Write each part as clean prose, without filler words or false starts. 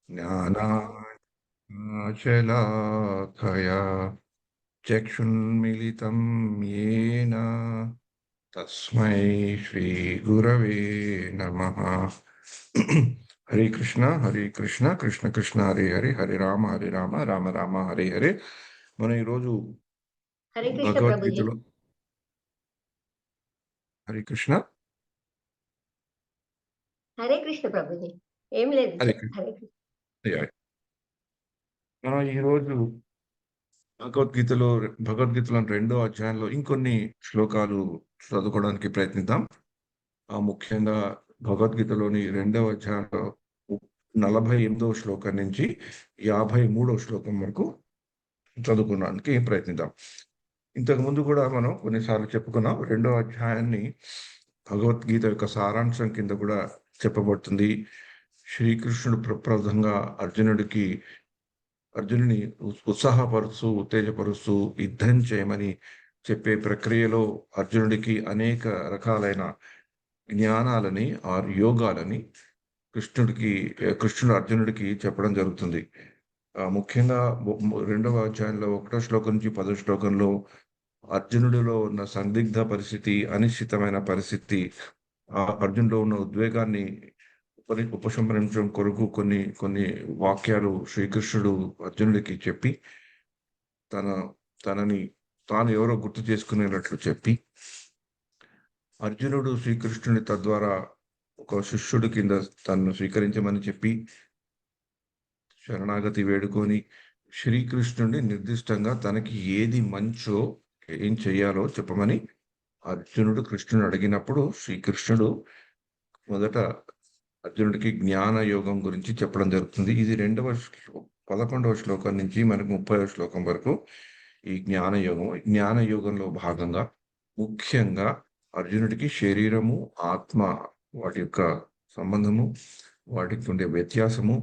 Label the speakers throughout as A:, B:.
A: ज्ञानाञ्जनशलाकया चक्षुन्मीलितं येन तस्मै श्रीगुरवे नमः। హరే కృష్ణ కృష్ణ కృష్ణ హరే హరే హరే రామ రామ రామ హరే హరే. మనం ఈరోజు
B: హరే కృష్ణ ప్రభుజీ.
A: భగవద్గీతలో హరే కృష్ణ
B: హరే కృష్ణ ప్రభుజీ. ఏం లేదు.
A: హరే
B: హరే కృష్ణ.
A: కృష్ణ. మనం ఈరోజు భగవద్గీతలో 2వ అధ్యాయంలో ఇంకొన్ని శ్లోకాలు చదువుకోవడానికి ప్రయత్నిద్దాం. ముఖ్యంగా భగవద్గీతలోని 2వ అధ్యాయంలో 48వ శ్లోకం నుంచి 53వ శ్లోకం వరకు చదువుకోవడానికి ప్రయత్నిద్దాం. ఇంతకు ముందు కూడా మనం కొన్నిసార్లు చెప్పుకున్నాం. 2వ అధ్యాయాన్ని భగవద్గీత యొక్క సారాంశం కింద కూడా చెప్పబడుతుంది. శ్రీకృష్ణుడు ప్రప్రదంగా అర్జునుని ఉత్సాహపరుస్తూ ఉత్తేజపరుస్తూ యుద్ధం చేయమని చెప్పే ప్రక్రియలో అర్జునుడికి అనేక రకాలైన జ్ఞానాలని ఆరు యోగాలని కృష్ణుడు అర్జునుడికి చెప్పడం జరుగుతుంది. ముఖ్యంగా 2వ అధ్యాయంలో 1వ శ్లోకం నుంచి 10వ శ్లోకంలో అర్జునుడిలో ఉన్న సందిగ్ధ పరిస్థితి, అనిశ్చితమైన పరిస్థితి, అర్జునులో ఉన్న ఉద్వేగాన్ని ఉపశమనించడం కొరకు కొన్ని వాక్యాలు శ్రీకృష్ణుడు అర్జునుడికి చెప్పి తాను ఎవరో గుర్తు చేసుకునేటట్లు చెప్పి, అర్జునుడు శ్రీకృష్ణుని తద్వారా ఒక శిష్యుడి కింద తనను స్వీకరించమని చెప్పి శరణాగతి వేడుకొని శ్రీకృష్ణుడిని నిర్దిష్టంగా తనకి ఏది మంచో ఏం చెయ్యాలో చెప్పమని అర్జునుడు కృష్ణుని అడిగినప్పుడు శ్రీకృష్ణుడు మొదట అర్జునుడికి జ్ఞాన యోగం గురించి చెప్పడం జరుగుతుంది. ఇది 11వ శ్లోకం నుంచి మనకు 30వ శ్లోకం వరకు ఈ జ్ఞాన యోగంలో భాగంగా ముఖ్యంగా అర్జునుడికి శరీరము, ఆత్మ, వాటి యొక్క సంబంధము, వాటికి ఉండే వ్యత్యాసము,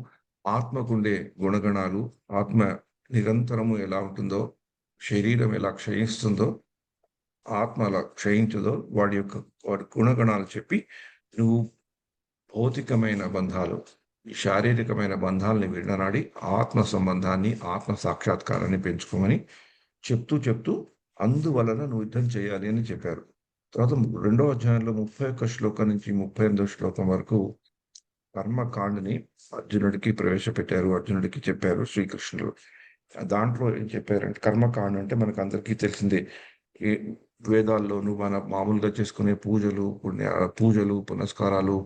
A: ఆత్మకుండే గుణగణాలు, ఆత్మ నిరంతరము ఎలా ఉంటుందో, శరీరం ఎలా క్షయిస్తుందో, ఆత్మ ఎలా క్షయించదో, వాటి గుణగణాలు చెప్పి నువ్వు భౌతికమైన బంధాలు, ఈ శారీరకమైన బంధాలని విడనాడి ఆత్మ సంబంధాన్ని, ఆత్మ సాక్షాత్కారాన్ని పెంచుకోమని చెప్తూ అందువలన నువ్వు యుద్ధం చేయాలి అని చెప్పారు. తర్వాత 2వ అధ్యాయంలో 31 శ్లోకం నుంచి 38వ శ్లోకం వరకు కర్మకాండని అర్జునుడికి ప్రవేశపెట్టారు. అర్జునుడికి చెప్పారు శ్రీకృష్ణుడు. దాంట్లో ఏం చెప్పారంటే, కర్మకాండ అంటే మనకు అందరికీ తెలిసిందే. వేదాల్లోనూ మన మామూలుగా చేసుకునే పూజలు పునస్కారాలు,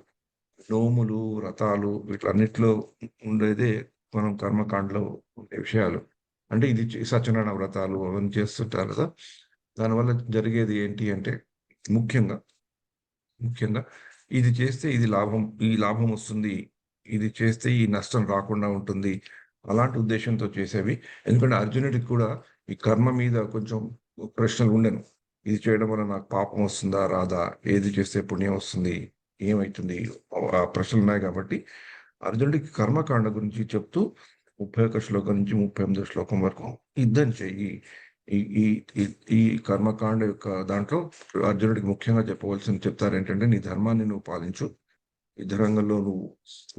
A: నోములు, వ్రతాలు, వీటన్నిటిలో ఉండేదే మనం కర్మకాండలో ఉండే విషయాలు. అంటే ఇది సత్యనారాయణ వ్రతాలు అవన్నీ చేస్తుంటారు కదా. దానివల్ల జరిగేది ఏంటి అంటే ముఖ్యంగా ఇది చేస్తే ఈ లాభం వస్తుంది, ఇది చేస్తే ఈ నష్టం రాకుండా ఉంటుంది, అలాంటి ఉద్దేశంతో చేసేవి. ఎందుకంటే అర్జునుడికి కూడా ఈ కర్మ మీద కొంచెం ప్రశ్నలు ఉండను. ఇది చేయడం వల్ల నాకు పాపం వస్తుందా రాదా, ఏది చేస్తే పుణ్యం వస్తుంది, ఏమైతుంది, ప్రశ్నలు ఉన్నాయి. కాబట్టి అర్జునుడికి కర్మకాండ గురించి చెప్తూ 31 శ్లోకం నుంచి 38వ శ్లోకం వరకు యుద్ధం చెయ్యి. ఈ కర్మకాండ యొక్క దాంట్లో అర్జునుడికి ముఖ్యంగా చెప్తారు ఏంటంటే, నీ ధర్మాన్ని నువ్వు పాలించు, యుద్ధరంగంలో నువ్వు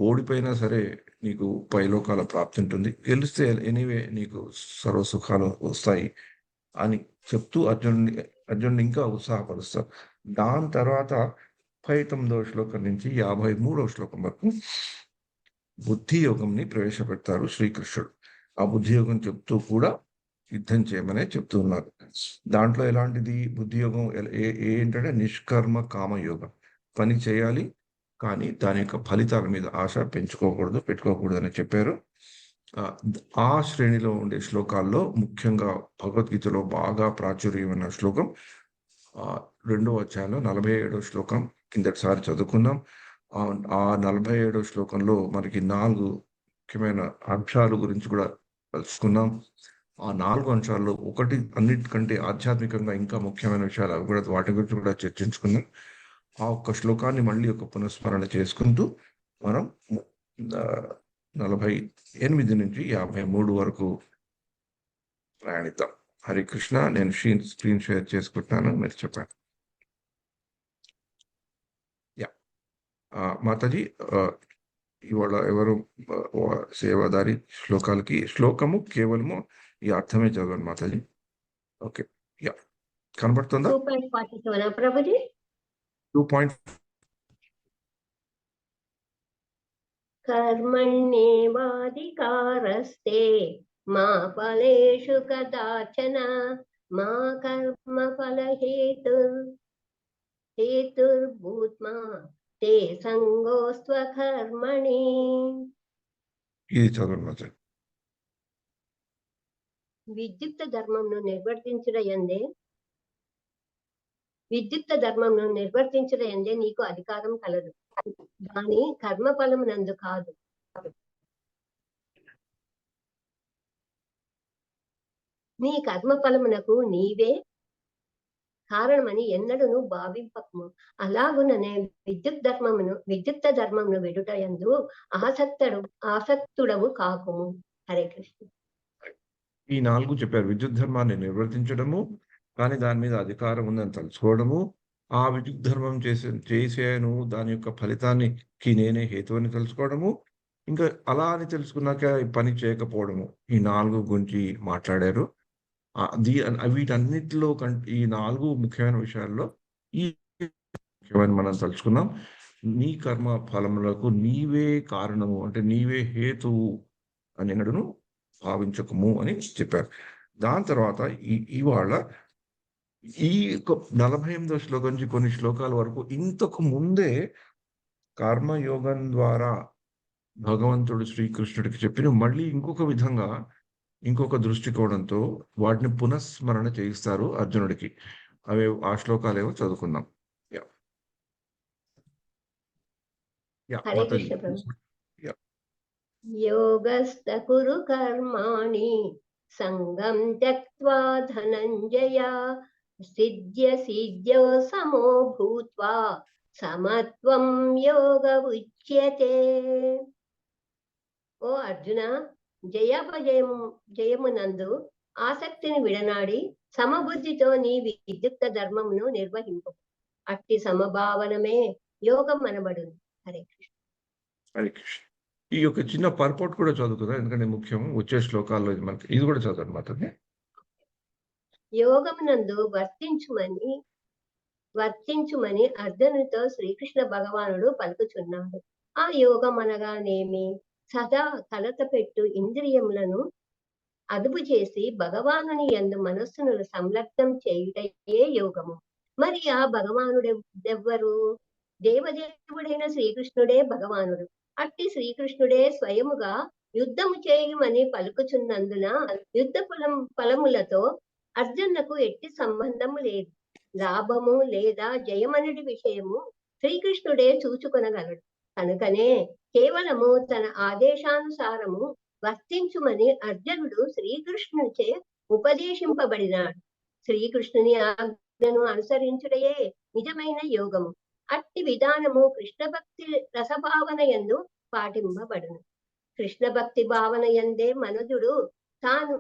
A: ఓడిపోయినా సరే నీకు పైలోకాల ప్రాప్తి ఉంటుంది, గెలిస్తే ఎనీవే నీకు సర్వ సుఖాలు వస్తాయి అని చెప్తూ అర్జునుడిని ఇంకా ఉత్సాహపరుస్తారు. దాని తర్వాత 39వ శ్లోకం నుంచి 53వ శ్లోకం వరకు బుద్ధి యోగంని ప్రవేశపెడతారు శ్రీకృష్ణుడు. ఆ బుద్ధి యోగం చెప్తూ కూడా యుద్ధం చేయమనే చెప్తూ ఉన్నారు. దాంట్లో ఎలాంటిది బుద్ధి యోగం ఏంటంటే నిష్కర్మ కామయోగం. పని చేయాలి కానీ దాని యొక్క ఫలితాల మీద ఆశ పెట్టుకోకూడదు అని చెప్పారు. ఆ శ్రేణిలో ఉండే శ్లోకాల్లో ముఖ్యంగా భగవద్గీతలో బాగా ప్రాచుర్యమైన శ్లోకం 2వ అధ్యాయంలో 47వ శ్లోకం కిందటిసారి చదువుకున్నాం. ఆ 47వ శ్లోకంలో మనకి 4 ముఖ్యమైన అంశాల గురించి కూడా తెలుసుకున్నాం. ఆ 4 అంశాల్లో ఒకటి అన్నిటికంటే ఆధ్యాత్మికంగా ఇంకా ముఖ్యమైన విషయాలు అవి కూడా, వాటి గురించి కూడా చర్చించుకున్నాం. ఆ ఒక్క శ్లోకాన్ని మళ్ళీ ఒక పునఃస్మరణ చేసుకుంటూ మనం 48 నుంచి 53 వరకు ప్రయాణిద్దాం. హరే కృష్ణ. నేను స్క్రీన్ షేర్ చేసుకుంటున్నాను, మీరు చెప్పండి. మాతాజీ ఇవాళ ఎవరు సేవాదారి శ్లోకాలకి శ్లోకము కేవలము ఈ అర్థమే చదవండి మాతాజీ. ఓకే. యా కనబడుతుందా?
B: 2.47 ప్రభుజీ.
A: 2.
B: కర్మణ్యేవాధికారస్తే మా ఫలేషు కదాచన మా కర్మ ఫల హేతుర్భూత్మా తే సంగోస్త్వ కర్మణి.
A: ఇది చదవండి మాతాజీ.
B: విద్యుక్త ధర్మంను నిర్వర్తించడందే నీకు అధికారం కలదు, కానీ కర్మఫలమునందు కాదు. నీ కర్మఫలమునకు నీవే కారణమని ఎన్నడూ భావింపకము. అలాగుననే విద్యుక్త ధర్మమును విడుటయందు ఆసక్తుడవు కాకుము. హరే కృష్ణ.
A: ఈ 4 చెప్పారు. విద్యుత్ ధర్మాన్ని నిర్వర్తించడము, కానీ దాని మీద అధికారం ఉందని తెలుసుకోవడము, ఆ విద్యుత్ ధర్మం చేశాను దాని యొక్క ఫలితానికి నేనే హేతు అని తెలుసుకోవడము, ఇంకా అలా అని తెలుసుకున్నాక ఈ పని చేయకపోవడము. ఈ 4 గురించి మాట్లాడారు. వీటన్నిటిలో ఈ 4 ముఖ్యమైన విషయాల్లో ఈ ముఖ్యమైన మనం తలుచుకున్నాం. నీ కర్మ ఫలములకు నీవే కారణము, అంటే నీవే హేతువు అని ఎన్నడూను భావించకము అని చెప్పారు. దాని తర్వాత ఇవాళ ఈ 48వ శ్లోకం నుంచి కొన్ని శ్లోకాల వరకు ఇంతకు ముందే కర్మయోగం ద్వారా భగవంతుడు శ్రీకృష్ణుడికి చెప్పిన మళ్ళీ ఇంకొక విధంగా, ఇంకొక దృష్టికోణంతో వాటిని పునఃస్మరణ చేయిస్తారు అర్జునుడికి. ఆ శ్లోకాలేవో చదువుకుందాం.
B: హరే కృష్ణ ప్రభు. యోగస్థ కురు కర్మాణి సంగం త్యక్త్వా ధనంజయ సిద్ధ్యో సమో భూత్వా సమత్వం యోగ ఉచ్యతే. ఓ అర్జున, జయమునందు ఆసక్తిని విడనాడి సమబుద్ధితో నీ విద్యుక్త ధర్మమును నిర్వహింపు. అట్టి సమభావనమే యోగం అనబడును. హరే కృష్ణ.
A: హరే కృష్ణ. ఈ యొక్క చిన్న పర్పోర్ట్ కూడా చదువుతుందా, ఎందుకంటే ముఖ్యం వచ్చే శ్లోకాల్లో మనకి ఇది కూడా చదవండి మాత్రమే.
B: యోగమునందు వర్తించుమని అర్జునుడితో శ్రీకృష్ణ భగవానుడు పలుకుచున్నాడు. ఆ యోగం అనగానేమి? సదా కలత పెట్టు ఇంద్రియములను అదుపు చేసి భగవానుని యందు మనస్సును సంలగ్నం చేయుటయే యోగము. మరి ఆ భగవానుడెవ్వరు? దేవదేవుడైన శ్రీకృష్ణుడే భగవానుడు. అట్టి శ్రీకృష్ణుడే స్వయముగా యుద్ధము చేయమని పలుకుచున్నందున యుద్ధ ఫలములతో అర్జునుకు ఎట్టి సంబంధము లేదు. లాభము లేదా జయమనటి విషయము శ్రీకృష్ణుడే చూచుకొనగలడు. కనుకనే కేవలము తన ఆదేశానుసారము వర్తించుమని అర్జునుడు శ్రీకృష్ణునిచే ఉపదేశింపబడినాడు. శ్రీకృష్ణుని ఆజ్ఞను అనుసరించుటయే నిజమైన యోగము. అట్టి విధానము కృష్ణ భక్తి రసభావన యందు పాటింపబడును. కృష్ణ భక్తి భావన యందే మనుజుడు తాను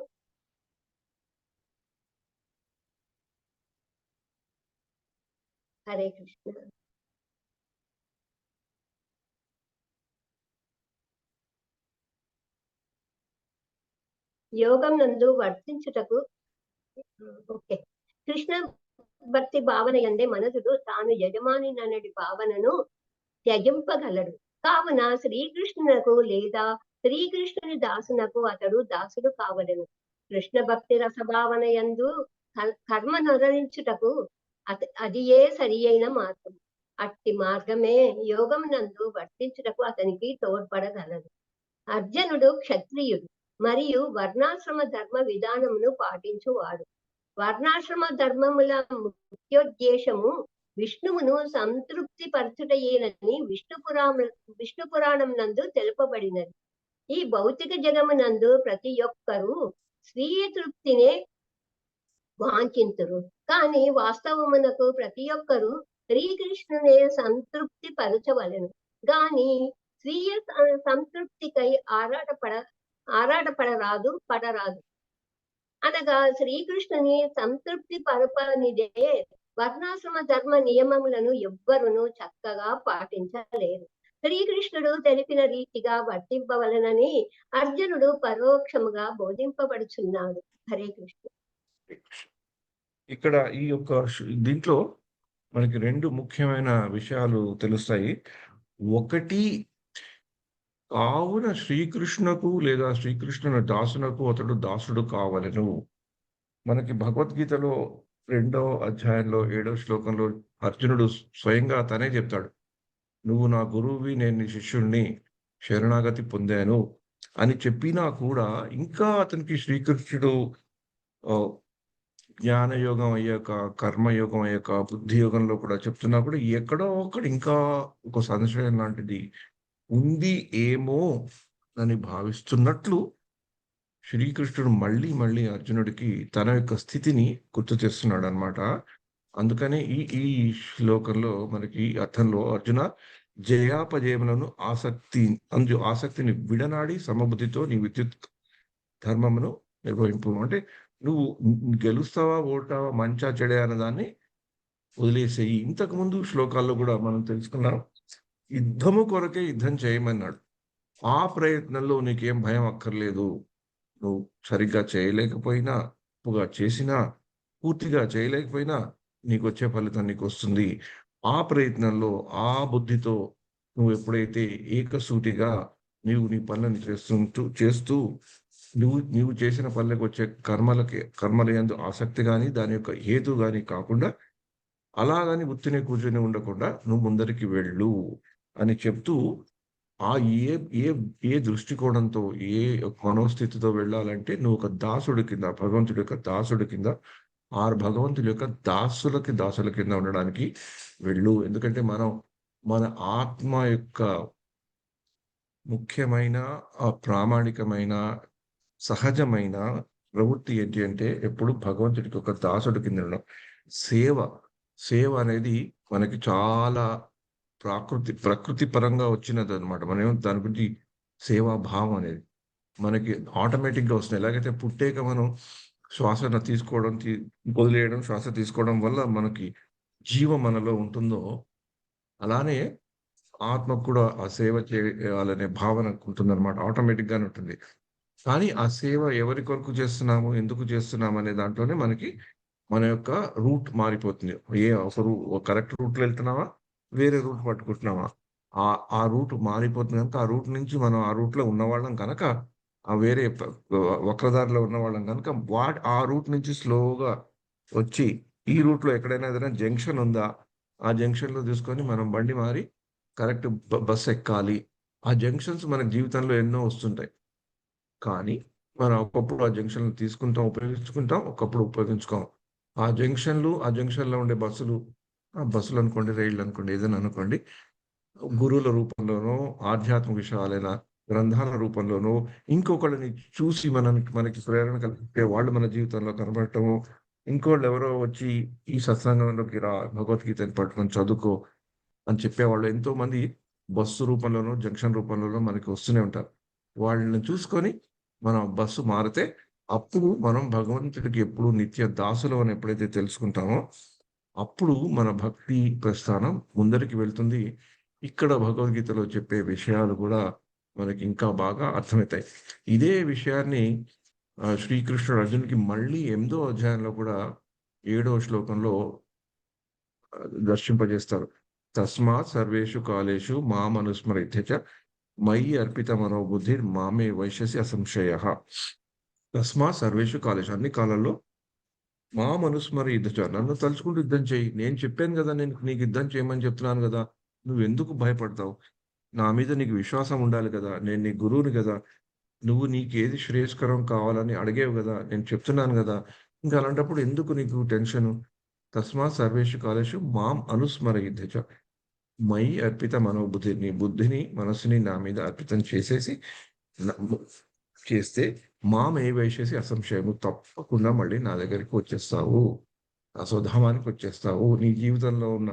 B: హరే కృష్ణ. యోగం నందు వర్తించుటకు కృష్ణ భక్తి భావన యందే మనసుడు తాను యజమాని నన్నటి భావనను త్యజింపగలడు. కావున శ్రీకృష్ణునకు లేదా శ్రీకృష్ణుని దాసునకు అతడు దాసుడు కావలను. కృష్ణ భక్తి రసభావన యందు కర్మ నరించుటకు అది ఏ సరి అయిన మార్గం. అట్టి మార్గమే యోగం నందు వర్తించుటకు అతనికి తోడ్పడగలదు. అర్జునుడు క్షత్రియుడు మరియు వర్ణాశ్రమ ధర్మ విధానమును పాటించువాడు. వర్ణాశ్రమ ధర్మముల ముఖ్యోద్దేశము విష్ణువును సంతృప్తి పరచుటయేనని విష్ణు పురాణం నందు తెలుపబడినది. ఈ భౌతిక జగమునందు ప్రతి ఒక్కరూ స్వీయ తృప్తినే వాంఛింతురు. కానీ వాస్తవమునకు ప్రతి ఒక్కరూ శ్రీకృష్ణునే సంతృప్తి పరచవలెను గాని స్వీయ సంతృప్తికై ఆరాటపడరాదు పడరాదు. అనగా శ్రీకృష్ణుని సంతృప్తి పరపనిదే వర్ణాశ్రమ ధర్మ నియమములను ఎవ్వరును చక్కగా పాటించలేరు. శ్రీకృష్ణుడు తెలిపిన రీతిగా వర్తింపవలెనని అర్జునుడు పరోక్షముగా బోధింపబడుచున్నాడు. హరే కృష్ణ.
A: ఇక్కడ ఈ యొక్క దీంట్లో మనకి 2 ముఖ్యమైన విషయాలు తెలుస్తాయి. ఒకటి, కావున శ్రీకృష్ణకు లేదా శ్రీకృష్ణుని దాసునకు అతడు దాసుడు కావలెను. మనకి భగవద్గీతలో 2వ అధ్యాయంలో 7వ శ్లోకంలో అర్జునుడు స్వయంగా తనే చెప్తాడు. "నువ్వు నా గురువువి, నేను నీ శిష్యుడిని, శరణాగతి పొందాను" అని చెప్పినా కూడా ఇంకా అతనికి శ్రీకృష్ణుడు ఆహ్, జ్ఞానయోగం అయ్యాక, కర్మయోగం అయ్యాక, బుద్ధి యోగంలో కూడా చెప్తున్నా కూడా ఎక్కడో అక్కడ ఇంకా ఒక సంశయం లాంటిది ఉంది ఏమో అని భావిస్తున్నట్లు శ్రీకృష్ణుడు మళ్ళీ మళ్ళీ అర్జునుడికి తన యొక్క స్థితిని గుర్తు చేస్తున్నాడనమాట. అందుకనే ఈ ఈ శ్లోకంలో మనకి అర్థంలో అర్జున, జయాపజయములను ఆసక్తిని విడనాడి సమబుద్ధితో నీ విద్యుత్ ధర్మమును నిర్వహింపు. అంటే నువ్వు గెలుస్తావా, ఓడతావా, మంచా, చెడా అన్నదాన్ని వదిలేసేయి. ఇంతకుముందు శ్లోకాల్లో కూడా మనం తెలుసుకున్నాం. యుద్ధము కొరకే యుద్ధం చేయమన్నాడు. ఆ ప్రయత్నంలో నీకేం భయం అక్కర్లేదు. నువ్వు సరిగ్గా చేయలేకపోయినా, తప్పుగా చేసినా, పూర్తిగా చేయలేకపోయినా నీకొచ్చే ఫలితం నీకొస్తుంది. ఆ ప్రయత్నంలో, ఆ బుద్ధితో నువ్వెప్పుడైతే ఏకసూటిగా నీవు నీ పనులను చేస్తూ నీవు చేసిన పనులకొచ్చే కర్మల యందు ఆసక్తి గాని, దాని యొక్క హేతు గాని కాకుండా, అలాగని ఉత్తినే కూర్చొని ఉండకుండా నువ్వు ముందరికి వెళ్ళు అని చెప్తూ, ఆ ఏ ఏ ఏ దృష్టికోణంతో, ఏ మనోస్థితితో వెళ్ళాలంటే నువ్వు ఒక దాసుడి కింద, భగవంతుడి యొక్క దాసుడి కింద, భగవంతుడి యొక్క దాసుల కింద ఉండడానికి వెళ్ళు. ఎందుకంటే మన ఆత్మ యొక్క ముఖ్యమైన, ప్రామాణికమైన, సహజమైన ప్రవృత్తి ఏంటి అంటే ఎప్పుడు భగవంతుడికి ఒక దాసుడి కింద ఉండడం. సేవ, సేవ అనేది మనకి చాలా ప్రకృతి పరంగా వచ్చినదనమాట. మనమేమో దాని గురించి సేవా భావం అనేది మనకి ఆటోమేటిక్‌గా వస్తుంది. ఎలాగైతే పుట్టాక మనం శ్వాసను తీసుకోవడం, వదిలేయడం, శ్వాస తీసుకోవడం వల్ల మనకి జీవం మనలో ఉంటుందో, అలానే ఆత్మకు కూడా ఆ సేవ చేయాలనే భావన ఉంటుందనమాట. ఆటోమేటిక్‌గానే ఉంటుంది. కానీ ఆ సేవ ఎవరి కొరకు చేస్తున్నాము, ఎందుకు చేస్తున్నాము అనే దాంట్లోనే మనకి మన యొక్క రూట్ మారిపోతుంది. కరెక్ట్ రూట్‌లో వెళ్తున్నామా? వేరే రూట్ పట్టుకుంటున్నామా? ఆ రూట్ మారిపోతుంది గనుక, ఆ రూట్ నుంచి మనం ఆ రూట్‌లో ఉన్నవాళ్ళం గనక, ఆ వేరే వక్రదారిలో ఉన్నవాళ్ళం గనక, ఆ రూట్ నుంచి స్లోగా వచ్చి, ఈ రూట్‌లో ఎక్కడైనా ఏదైనా జంక్షన్ ఉందా? ఆ జంక్షన్‌లో తీసుకొని మనం బండి మారి కరెక్ట్ బస్ ఎక్కాలి. ఆ జంక్షన్స్ మన జీవితంలో ఎన్నో వస్తుంటాయి. కానీ మనం ఒకప్పుడు ఆ జంక్షన్‌లు తీసుకుంటాం, ఉపయోగించుకుంటాం. ఒకప్పుడు ఉపయోగించుకోం. ఆ జంక్షన్‌లో ఉండే బస్సులనుకోండి, రైళ్ళనుకోండి, ఏదైనా అనుకోండి. గురువుల రూపంలోనో, ఆధ్యాత్మిక విషయాలైన గ్రంథాల రూపంలోనో, ఇంకొకళ్ళని చూసి మనకి ప్రేరణ కలిగితే వాళ్ళు మన జీవితంలో కనబడటము, ఇంకోళ్ళెవరో వచ్చి ఈ సత్సంగంలోకి రా, భగవద్గీతని పట్టుకొని చదువుకో అని చెప్పేవాళ్ళు ఎంతోమంది బస్సు రూపంలోనో, జంక్షన్ రూపంలోనో మనకి వస్తూనే ఉంటారు. వాళ్ళని చూసుకొని మనం బస్సు మారితే, అప్పుడు మనం భగవంతుడికి ఎప్పుడు నిత్య దాసులం అని ఎప్పుడైతే తెలుసుకుంటామో, అప్పుడు మన భక్తి ప్రస్థానం ముందరికి వెళ్తుంది. ఇక్కడ భగవద్గీతలో చెప్పే విషయాలు కూడా మనకి ఇంకా బాగా అర్థమవుతాయి. ఇదే విషయాన్ని శ్రీకృష్ణుడు అర్జునుడికి మళ్ళీ 8దో అధ్యాయంలో కూడా 7వ శ్లోకంలో దర్శింపజేస్తారు. తస్మాత్ సర్వేషు కాలేషు మామనుస్మరిత్య చ మయి అర్పిత మనోబుద్ధిర్ మామే వైశ్యసి అసంశయః. తస్మాత్ సర్వేషు కాలేషు, అన్ని కాలాల్లో మామనుస్మర యుద్ధ చ, నన్ను తలుచుకుంటూ యుద్ధం చెయ్యి. నేను చెప్పాను గదా! నేను నీకు యుద్ధం చేయమని చెప్తున్నాను గదా! నువ్వెందుకు భయపడతావు? నా మీద నీకు విశ్వాసం ఉండాలి గదా! నేను నీ గురువుని గదా! నువ్వు నీకేది శ్రేయస్కరం కావాలని అడిగావు గదా! నేను చెప్తున్నాను గదా! ఇంక అలాంటప్పుడు ఎందుకు నీకు టెన్షను? తస్మాత్ సర్వేషు కాలేషు మాం అనుస్మరయుధ్య చ మయి అర్పిత మనోబుద్ధి. నీ బుద్ధిని, మనస్సుని నా మీద అర్పితం చేసేసి చేస్తే మామేవైషసి అసంశయము, తప్పకుండా మళ్ళీ నా దగ్గరికి వచ్చేస్తావు. నా స్వధామానికి వచ్చేస్తావు. నీ జీవితంలో ఉన్న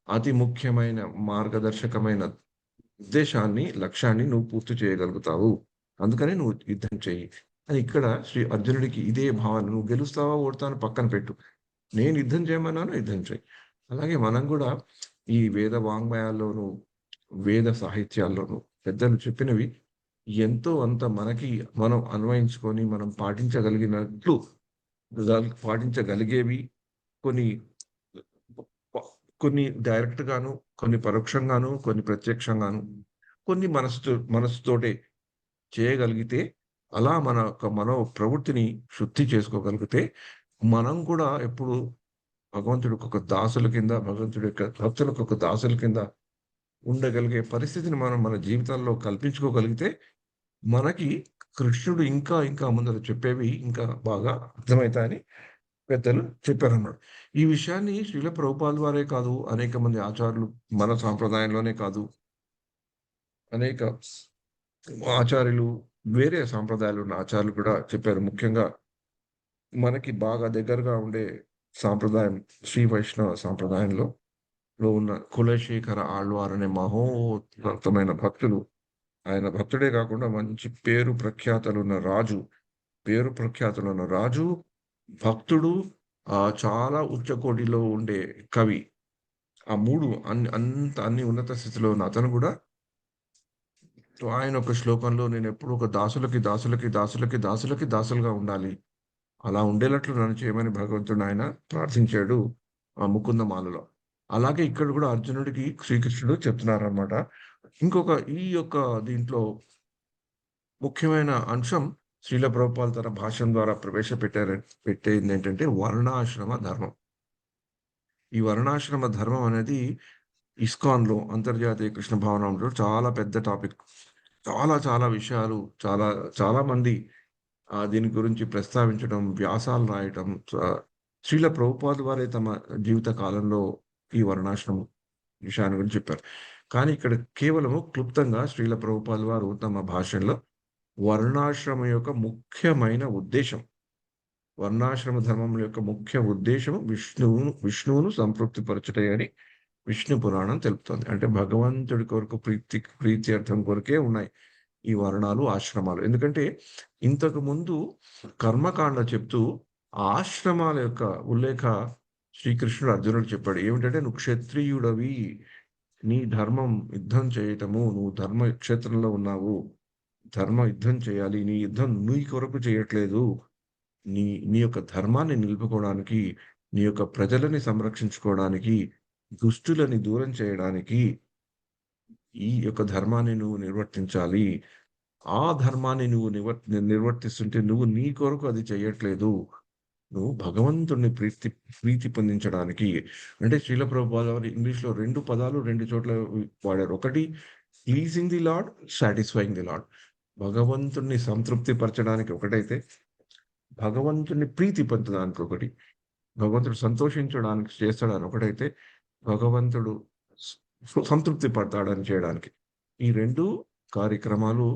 A: అతి ముఖ్యమైన మార్గదర్శకమైన ఉద్దేశాన్ని, లక్ష్యాన్ని నువ్వు పూర్తి చేయగలుగుతావు. అందుకని నువ్వు యుద్ధం చెయ్యి అని ఇక్కడ శ్రీ అర్జునుడికి ఇదే భావన. నువ్వు గెలుస్తావా, ఓడతావా అని పక్కన పెట్టు. నేను యుద్ధం చేయమన్నాను, యుద్ధం చెయ్యి. అలాగే మనం గూడా ఈ వేద వాంగ్మయాల్లోనూ, వేద సాహిత్యాల్లోనూ పెద్దలు చెప్పినవి ఎంతో అంత మనకి మనం అన్వయించుకొని మనం పాటించగలిగినట్లు పాటించగలిగేవి కొన్ని ప కొన్ని డైరెక్ట్‌గాను, కొన్ని పరోక్షంగాను, కొన్ని ప్రత్యక్షంగాను, కొన్ని మనసుతోటే చేయగలిగితే, అలా మన యొక్క మనో ప్రవృత్తిని శుద్ధి చేసుకోగలిగితే, మనం కూడా ఎప్పుడు భగవంతుడికి ఒక దాసుల కింద, భగవంతుడి యొక్క భక్తులకు ఒక దాసుల కింద ఉండగలిగే పరిస్థితిని మనం మన జీవితాల్లో కల్పించుకోగలిగితే, మనకి కృష్ణుడు ఇంకా, ఇంకా ముందర చెప్పేవి ఇంకా బాగా అర్థమైతాయని పెద్దలు చెప్పారన్నమాట. ఈ విషయాన్ని శ్రీల ప్రభుపాదుల వారే కాదు, అనేక మంది ఆచార్యులు మన సాంప్రదాయంలోనే కాదు, అనేక ఆచార్యులు వేరే సాంప్రదాయాలు ఉన్న ఆచార్యులు కూడా చెప్పారు. ముఖ్యంగా మనకి బాగా దగ్గరగా ఉండే సాంప్రదాయం శ్రీ వైష్ణవ సాంప్రదాయంలో ఉన్న కులశేఖర ఆళ్వార్ అనే మహోన్నతమైన భక్తులు. ఆయన భక్తుడే కాకుండా మంచి పేరు ప్రఖ్యాతలున్న రాజు, భక్తుడు, చాలా ఉచ్చ కోటిలో ఉండే కవి. ఆ 3 అన్ని ఉన్నత స్థితిలో ఉన్న అతను గూడా ఆయన ఒక శ్లోకంలో నేనెప్పుడు ఒక దాసులుగా ఉండాలి. అలా ఉండేటట్లు నన్ను చేయమని భగవంతుడిని ఆయన ప్రార్థించాడు ఆ ముకుందమాలలో. అలాగే ఇక్కడ గూడా అర్జునుడికి శ్రీకృష్ణుడు చెప్తున్నారనమాట. ఈ యొక్క దీంట్లో ముఖ్యమైన అంశం శ్రీల ప్రభుపాల్ తన భాషణం ద్వారా పెట్టిందేంటంటే వర్ణాశ్రమ ధర్మం. ఈ వర్ణాశ్రమ ధర్మం అనేది ఇస్కాన్‌లో అంతర్జాతీయ కృష్ణ భావనామలో చాలా పెద్ద టాపిక్. చాలా చాలా విషయాలు చాలా మంది దీని గురించి ప్రస్తావించడం, వ్యాసాలు రాయటం శ్రీల ప్రభుపాదుల వారే తమ జీవిత కాలంలో ఈ వర్ణాశ్రమం విషయాన్ని గురించి చెప్పారు. కానీ ఇక్కడ కేవలము క్లుప్తంగా శ్రీల ప్రభుపాదుల వారు తమ భాషణలో వర్ణాశ్రమం యొక్క ముఖ్యమైన ఉద్దేశ్యం, వర్ణాశ్రమ ధర్మం యొక్క ముఖ్య ఉద్దేశ్యం విష్ణువును సంతృప్తిపరచుటే అని విష్ణు పురాణం తెలుపుతోంది. అంటే భగవంతుడి కొరకు ప్రీత్యర్థం కొరకే ఉన్నాయి ఈ వర్ణాలు, ఆశ్రమాలు. ఎందుకంటే ఇంతకు ముందు కర్మకాండ చెప్తూ ఆశ్రమాల యొక్క ఉల్లేఖ శ్రీకృష్ణుడు అర్జునుడికి చెప్పాడు. ఏమిటంటే నువ్వు క్షత్రియుడవి, నీ ధర్మం యుద్ధం చేయటము, నువ్వు ధర్మ క్షేత్రంలో ఉన్నావు. ధర్మ యుద్ధం చేయాలి. నీ యుద్ధం నీ కొరకు చేయట్లేదు. నీ నీ యొక్క ధర్మాన్ని నిలుపుకోవడానికి, నీ యొక్క ప్రజలని సంరక్షించుకోవడానికి, దుష్టులని దూరం చేయడానికి ఈ యొక్క ధర్మాన్ని నువ్వు నిర్వర్తించాలి. ఆ ధర్మాన్ని నువ్వు నిర్వర్తిస్తుంటే నువ్వు నీ కొరకు అది చెయ్యట్లేదు. నువ్వు భగవంతుడిని ప్రీతి పొందించడానికి. అంటే శ్రీల ప్రభుపాద వారు ఇంగ్లీష్‌లో 2 పదాలు 2 చోట్ల వాడారు. ఒకటి pleasing the lord, satisfying the lord. భగవంతుడిని సంతృప్తి పరచడానికి ఒకటైతే, భగవంతుడిని ప్రీతి పొందడానికి ఒకటి. భగవంతుడు సంతోషించడానికి చేస్తాడని ఒకటైతే, భగవంతుడు సంతృప్తి పడతాడని చేయడానికి. ఈ 2 కార్యక్రమాలు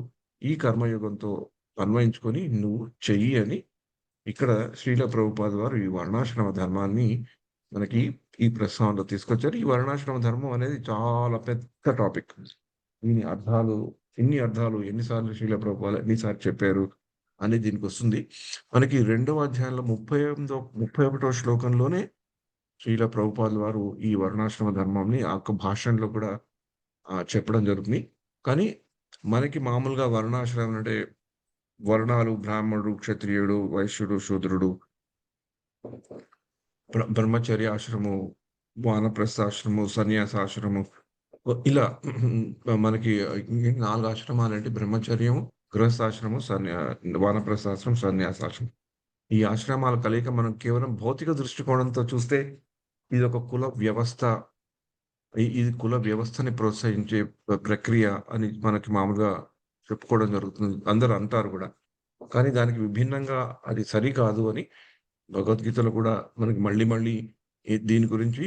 A: ఈ కర్మయోగంతో అన్వయించుకొని నువ్వు చెయ్యి అని ఇక్కడ శ్రీల ప్రభుపాద వారు ఈ వర్ణాశ్రమ ధర్మాన్ని మనకి ఈ ప్రస్తావనలో తీసుకొచ్చారు. ఈ వర్ణాశ్రమ ధర్మం అనేది చాలా పెద్ద టాపిక్. ఇన్ని అర్థాలు ఎన్ని సార్లు శ్రీల ప్రభుపాద ఎన్నిసార్లు చెప్పారు అనేది దీనికొస్తుంది. మనకి 2వ అధ్యాయంలో 31వ శ్లోకంలోనే శ్రీల ప్రభుపాదుల వారు ఈ వర్ణాశ్రమ ధర్మంని ఆ యొక్క భాషణలో కూడా చెప్పడం జరుగుతుంది. కానీ మనకి మామూలుగా వర్ణాశ్రమం అంటే వర్ణాలు బ్రాహ్మణుడు, క్షత్రియుడు, వైశ్యుడు, శూద్రుడు, బ్రహ్మచర్యాశ్రమం, వానప్రస్థాశ్రమం, సన్యాసాశ్రమం ఇలా మనకి 4 ఆశ్రమాలంటే బ్రహ్మచర్యం, గృహస్థాశ్రమం, వానప్రస్థాశ్రమం, సన్యాసాశ్రమం. ఈ ఆశ్రమాల కలయిక మనం కేవలం భౌతిక దృష్టికోణంతో చూస్తే ఇదొక కుల వ్యవస్థ. ఇది కుల వ్యవస్థని ప్రోత్సహించే ప్రక్రియ అని మనకి మామూలుగా చెప్పుకోవడం జరుగుతుంది. అందరూ అంటారు గూడా. కానీ దానికి విభిన్నంగా అది సరికాదు అని భగవద్గీతలో కూడా మనకి మళ్ళీ దీని గురించి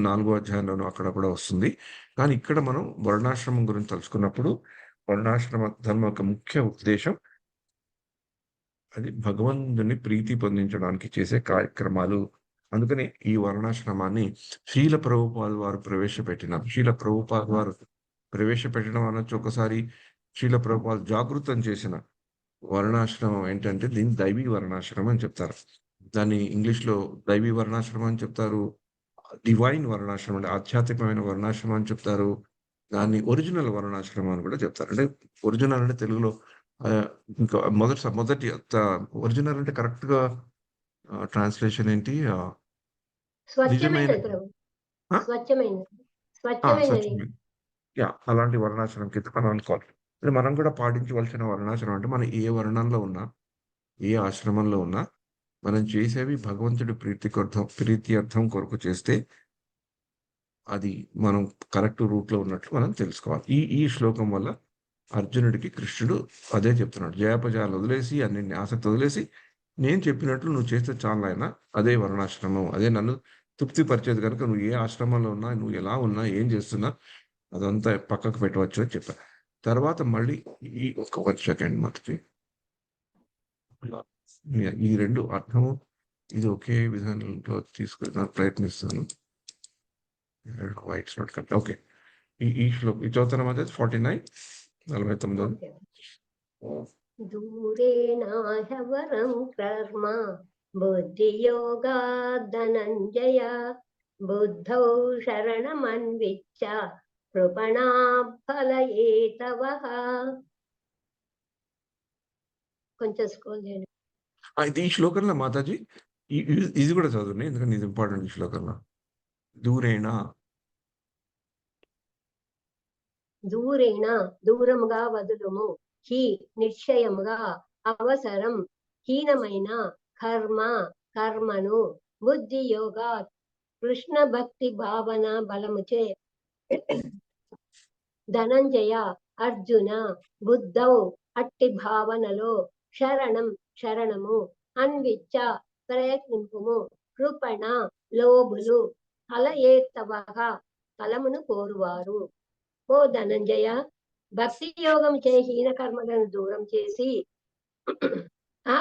A: 4వ అధ్యాయంలోనూ అక్కడ కూడా వస్తుంది. కానీ ఇక్కడ మనం వర్ణాశ్రమం గురించి తలుచుకున్నప్పుడు వర్ణాశ్రమ ధర్మం యొక్క ముఖ్య ఉద్దేశ్యం అది భగవంతుని ప్రీతి పొందించడానికి చేసే కార్యక్రమాలు. అందుకని ఈ వర్ణాశ్రమాన్ని శ్రీల ప్రభుపాదుల వారు ప్రవేశపెట్టడం అనొచ్చు. ఒకసారి శ్రీల ప్రభుపాదులు జాగృతం చేసిన వర్ణాశ్రమం ఏంటంటే దీన్ని దైవీ వర్ణాశ్రమం అని చెప్తారు. దాన్ని ఇంగ్లీష్‌లో దైవీ వర్ణాశ్రమం అని చెప్తారు. డివైన్ వర్ణాశ్రమం అంటే ఆధ్యాత్మికమైన వర్ణాశ్రమం అని చెప్తారు. దాన్ని ఒరిజినల్ వర్ణాశ్రమం అని కూడా చెప్తారు. అంటే ఒరిజినల్ అంటే తెలుగులో ఇంకా మొదటి ఒరిజినల్ అంటే కరెక్ట్‌గా ట్రాన్స్‌లేషన్ ఏంటి? నిజమైన
B: స్వచ్ఛమైనది ప్రభు.
A: ఆ!
B: స్వచ్ఛమైనది.
A: ఆ!
B: స్వచ్ఛమైనది.
A: స్వచ్ఛమైన. యాహ్! అలాంటి వర్ణాశ్రమం కింద మనం అనుకోవాలి. అంటే మనం కూడా పాటించవలసిన వర్ణాశ్రమం అంటే మనం ఏ వర్ణంలో ఉన్నా, ఏ ఆశ్రమంలో ఉన్నా, మనం చేసేవి భగవంతుడి ప్రీత్యర్థం కొరకు చేస్తే అది మనం కరెక్ట్ రూట్‌లో ఉన్నట్లు మనం తెలుసుకోవాలి. ఈ ఈ శ్లోకం వల్ల అర్జునుడికి కృష్ణుడు అదే చెప్తున్నాడు. జయాపజయాలు వదిలేసి, అన్నిటిని ఆసక్తి వదిలేసి, నేను చెప్పినట్లు నువ్వు చేస్తే చాలు నాయనా. అదే వర్ణాశ్రమం. అదే నన్ను తృప్తిపరిచేది గనుక నువ్వు ఏ ఆశ్రమంలో ఉన్నా, నువ్వు ఎలా ఉన్నా, ఏం చేస్తున్నా అదంతా పక్కకు పెట్టవచ్చు అని చెప్పా. తర్వాత మళ్ళీ ఈ ఒక్క సెకండ్ మొదటి ఈ 2 అర్థము ఇది ఒకే విధానంలో తీసుకెళ్ళడానికి ప్రయత్నిస్తాను. It's not correct. ఓకే. ఈ శ్లోకం ఈ చదువుతున్న మధ్య 49 49.
B: ఓకే. దూరేణాహవరం కర్మ బుద్ధియోగాద్ ధనంజయ బుద్ధౌ శరణమన్విచ్చ కృపణా ఫలయేతవః. కొంచెం స్క్రోల్ చేయండి.
A: ఇది ఈ శ్లోకంలో మాతాజీ ఇది కూడా చదవండి. ఎందుకంటే ఇది ఇంపార్టెంట్ ఈ శ్లోకంలో. దూరేణ
B: దూరేణ దూరముగా వదులుము, హి నిశ్చయముగా, అవసరం హీనమైన, కర్మ కర్మను, బుద్ధి యోగా కృష్ణ భక్తి భావన బలముచే, ధనంజయ అర్జున బుద్ధౌ అట్టి భావనలో, శరణము అన్విచ్చ ప్రయత్నింపుము, కృపణ లోబులు, ఫలయేత్తవః ఫలమును కోరువారు. ఓ ధనంజయ, భక్తి యోగం చే హీన కర్మలను దూరం చేసి ఆ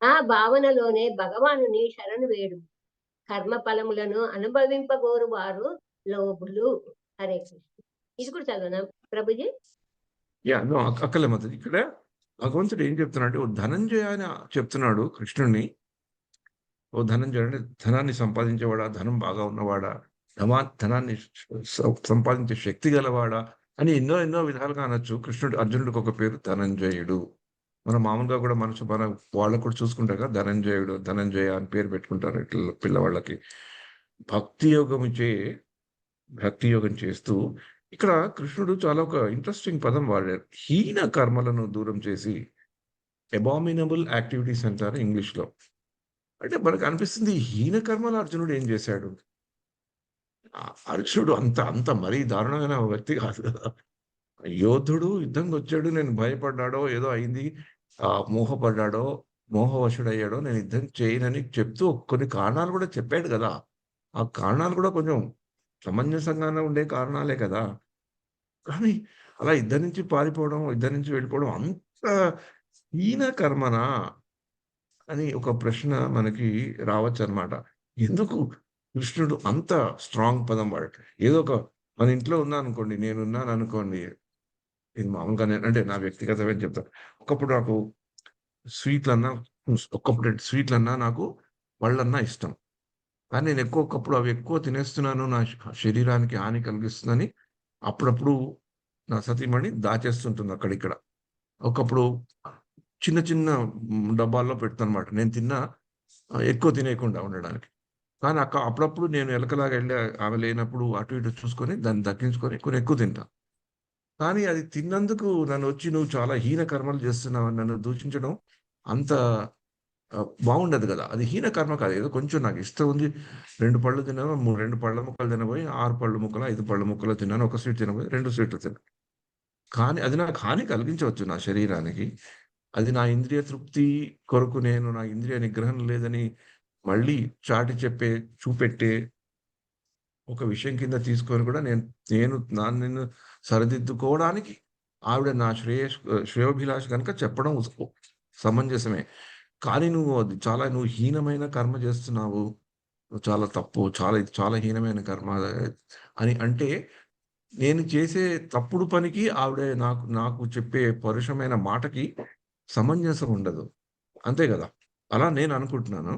B: ఆ భావనలోనే భగవానుని శరణు వేడు. కర్మ ఫలములను అనుభవింపగోరు వారు లోబులు. హరే కృష్ణ. ఇది కూడా చదవనా ప్రభుజీ?
A: నో అక్కర్లే మాతాజీ. ఇక్కడ భగవంతుడు ఏం చెప్తున్నాడు? ఓ ధనంజయ అని చెప్తున్నాడు కృష్ణుడిని. ఓ ధనంజయ అంటే ధనాన్ని సంపాదించేవాడా? ధనం బాగా ఉన్నవాడా? ధనాన్ని సంపాదించే శక్తి గలవాడా? అని ఎన్నో ఎన్నో విధాలుగా అనొచ్చు. అర్జునుడికి ఒక పేరు ధనంజయుడు. మనం మామూలుగా కూడా మన వాళ్ళకి కూడా చూసుకుంటాం కదా! ధనంజయుడు, ధనంజయ అని పేరు పెట్టుకుంటారు పిల్లవాళ్ళకి. భక్తి యోగముచే భక్తి యోగం చేస్తూ ఇక్కడ కృష్ణుడు చాలా ఒక ఇంట్రెస్టింగ్ పదం వాడారు. హీన కర్మలను దూరం చేసి అబామినబుల్ యాక్టివిటీస్ అంటారు ఇంగ్లీష్‌లో. అంటే మనకు అనిపిస్తుంది హీన కర్మలు అర్జునుడు ఏం చేశాడు? అర్జునుడు అంత అంత మరీ దారుణమైన వ్యక్తి కాదు కదా! యోధుడు యుద్ధంకొచ్చాడు. నేను భయపడ్డాడో, ఏదో అయింది. మోహపడ్డాడో, మోహవశుడయ్యాడో, నేను యుద్ధం చేయనని చెప్తూ కొన్ని కారణాలు కూడా చెప్పాడు గదా! ఆ కారణాలు కూడా కొంచెం సమంజసంగానే ఉండే కారణాలే కదా! కానీ అలా యుద్ధం నుంచి పారిపోవడం, యుద్ధం నుంచి వెళ్ళిపోవడం అంత హీన కర్మనా? అని ఒక ప్రశ్న మనకి రావచ్చనమాట. ఎందుకు కృష్ణుడు అంత స్ట్రాంగ్ పదం వాడాడు? ఏదో ఒక మన ఇంట్లో ఉన్నాననుకోండి, నేనున్నాననుకోండి ఇది మామూలుగానే అంటే నా వ్యక్తిగతమైన చెప్తాను. ఒకప్పుడు నాకు స్వీట్‌లన్నా స్వీట్‌లన్నా నాకు పళ్ళన్నా ఇష్టం. కానీ నేను ఒకప్పుడు అవి ఎక్కువ తినేస్తున్నాను. నా శరీరానికి హాని కలిగిస్తుందని అప్పుడప్పుడు నా సతీమణి దాచేస్తుంటుంది అక్కడిక్కడ. ఒకప్పుడు చిన్న చిన్న డబ్బాల్లో పెడుతదనమాట. నేను తిన్నా ఎక్కువ తినేయకుండా ఉండడానికి. కానీ అప్పుడప్పుడు నేను ఎలకలాగా ఎళ్ళి ఆమె లేనప్పుడు అటు ఇటు చూసుకొని దాన్ని దక్కించుకొని కొన్ని ఎక్కువ తింటా. కానీ అది తిన్నందుకు నన్నొచ్చి "నువ్వు చాలా హీన కర్మలు చేస్తున్నావని" నన్ను దూషించడం అంత బాగుండదు గదా! అది హీన కర్మ కాదు. ఏదో కొంచెం నాకిష్టం ఉంది. 2 పళ్ళు తిన్నాను. 2 పళ్ళ ముక్కలు తినబోయి 6 పళ్ళు ముక్కలో, 5 పళ్ళ ముక్కలో తిన్నాను. ఒక స్వీట్ తినబోయి 2 స్వీట్లు తిన్నా. కానీ అది నాకు హాని కలిగించవచ్చు నా శరీరానికి. అది నా ఇంద్రియ తృప్తి కొరకు నేను నా ఇంద్రియ నిగ్రహం లేదని మళ్ళీ చూపెట్టే ఒక విషయం కింద తీసుకొని కూడా నేను నన్ను సరిదిద్దుకోవడానికి ఆవిడ నా శ్రేయోభిలాష గనుక చెప్పడం సమంజసమే. కానీ నువ్వు హీనమైన కర్మ చేస్తున్నావు. నువ్వు చాలా తప్పు. ఇది చాలా హీనమైన కర్మ అని అంటే, నేను చేసే తప్పుడు పనికి ఆవిడ నాకు చెప్పే పరుషమైన మాటకి సమంజసం ఉండదు. అంతే గదా! అలా నేను అనుకుంటున్నాను.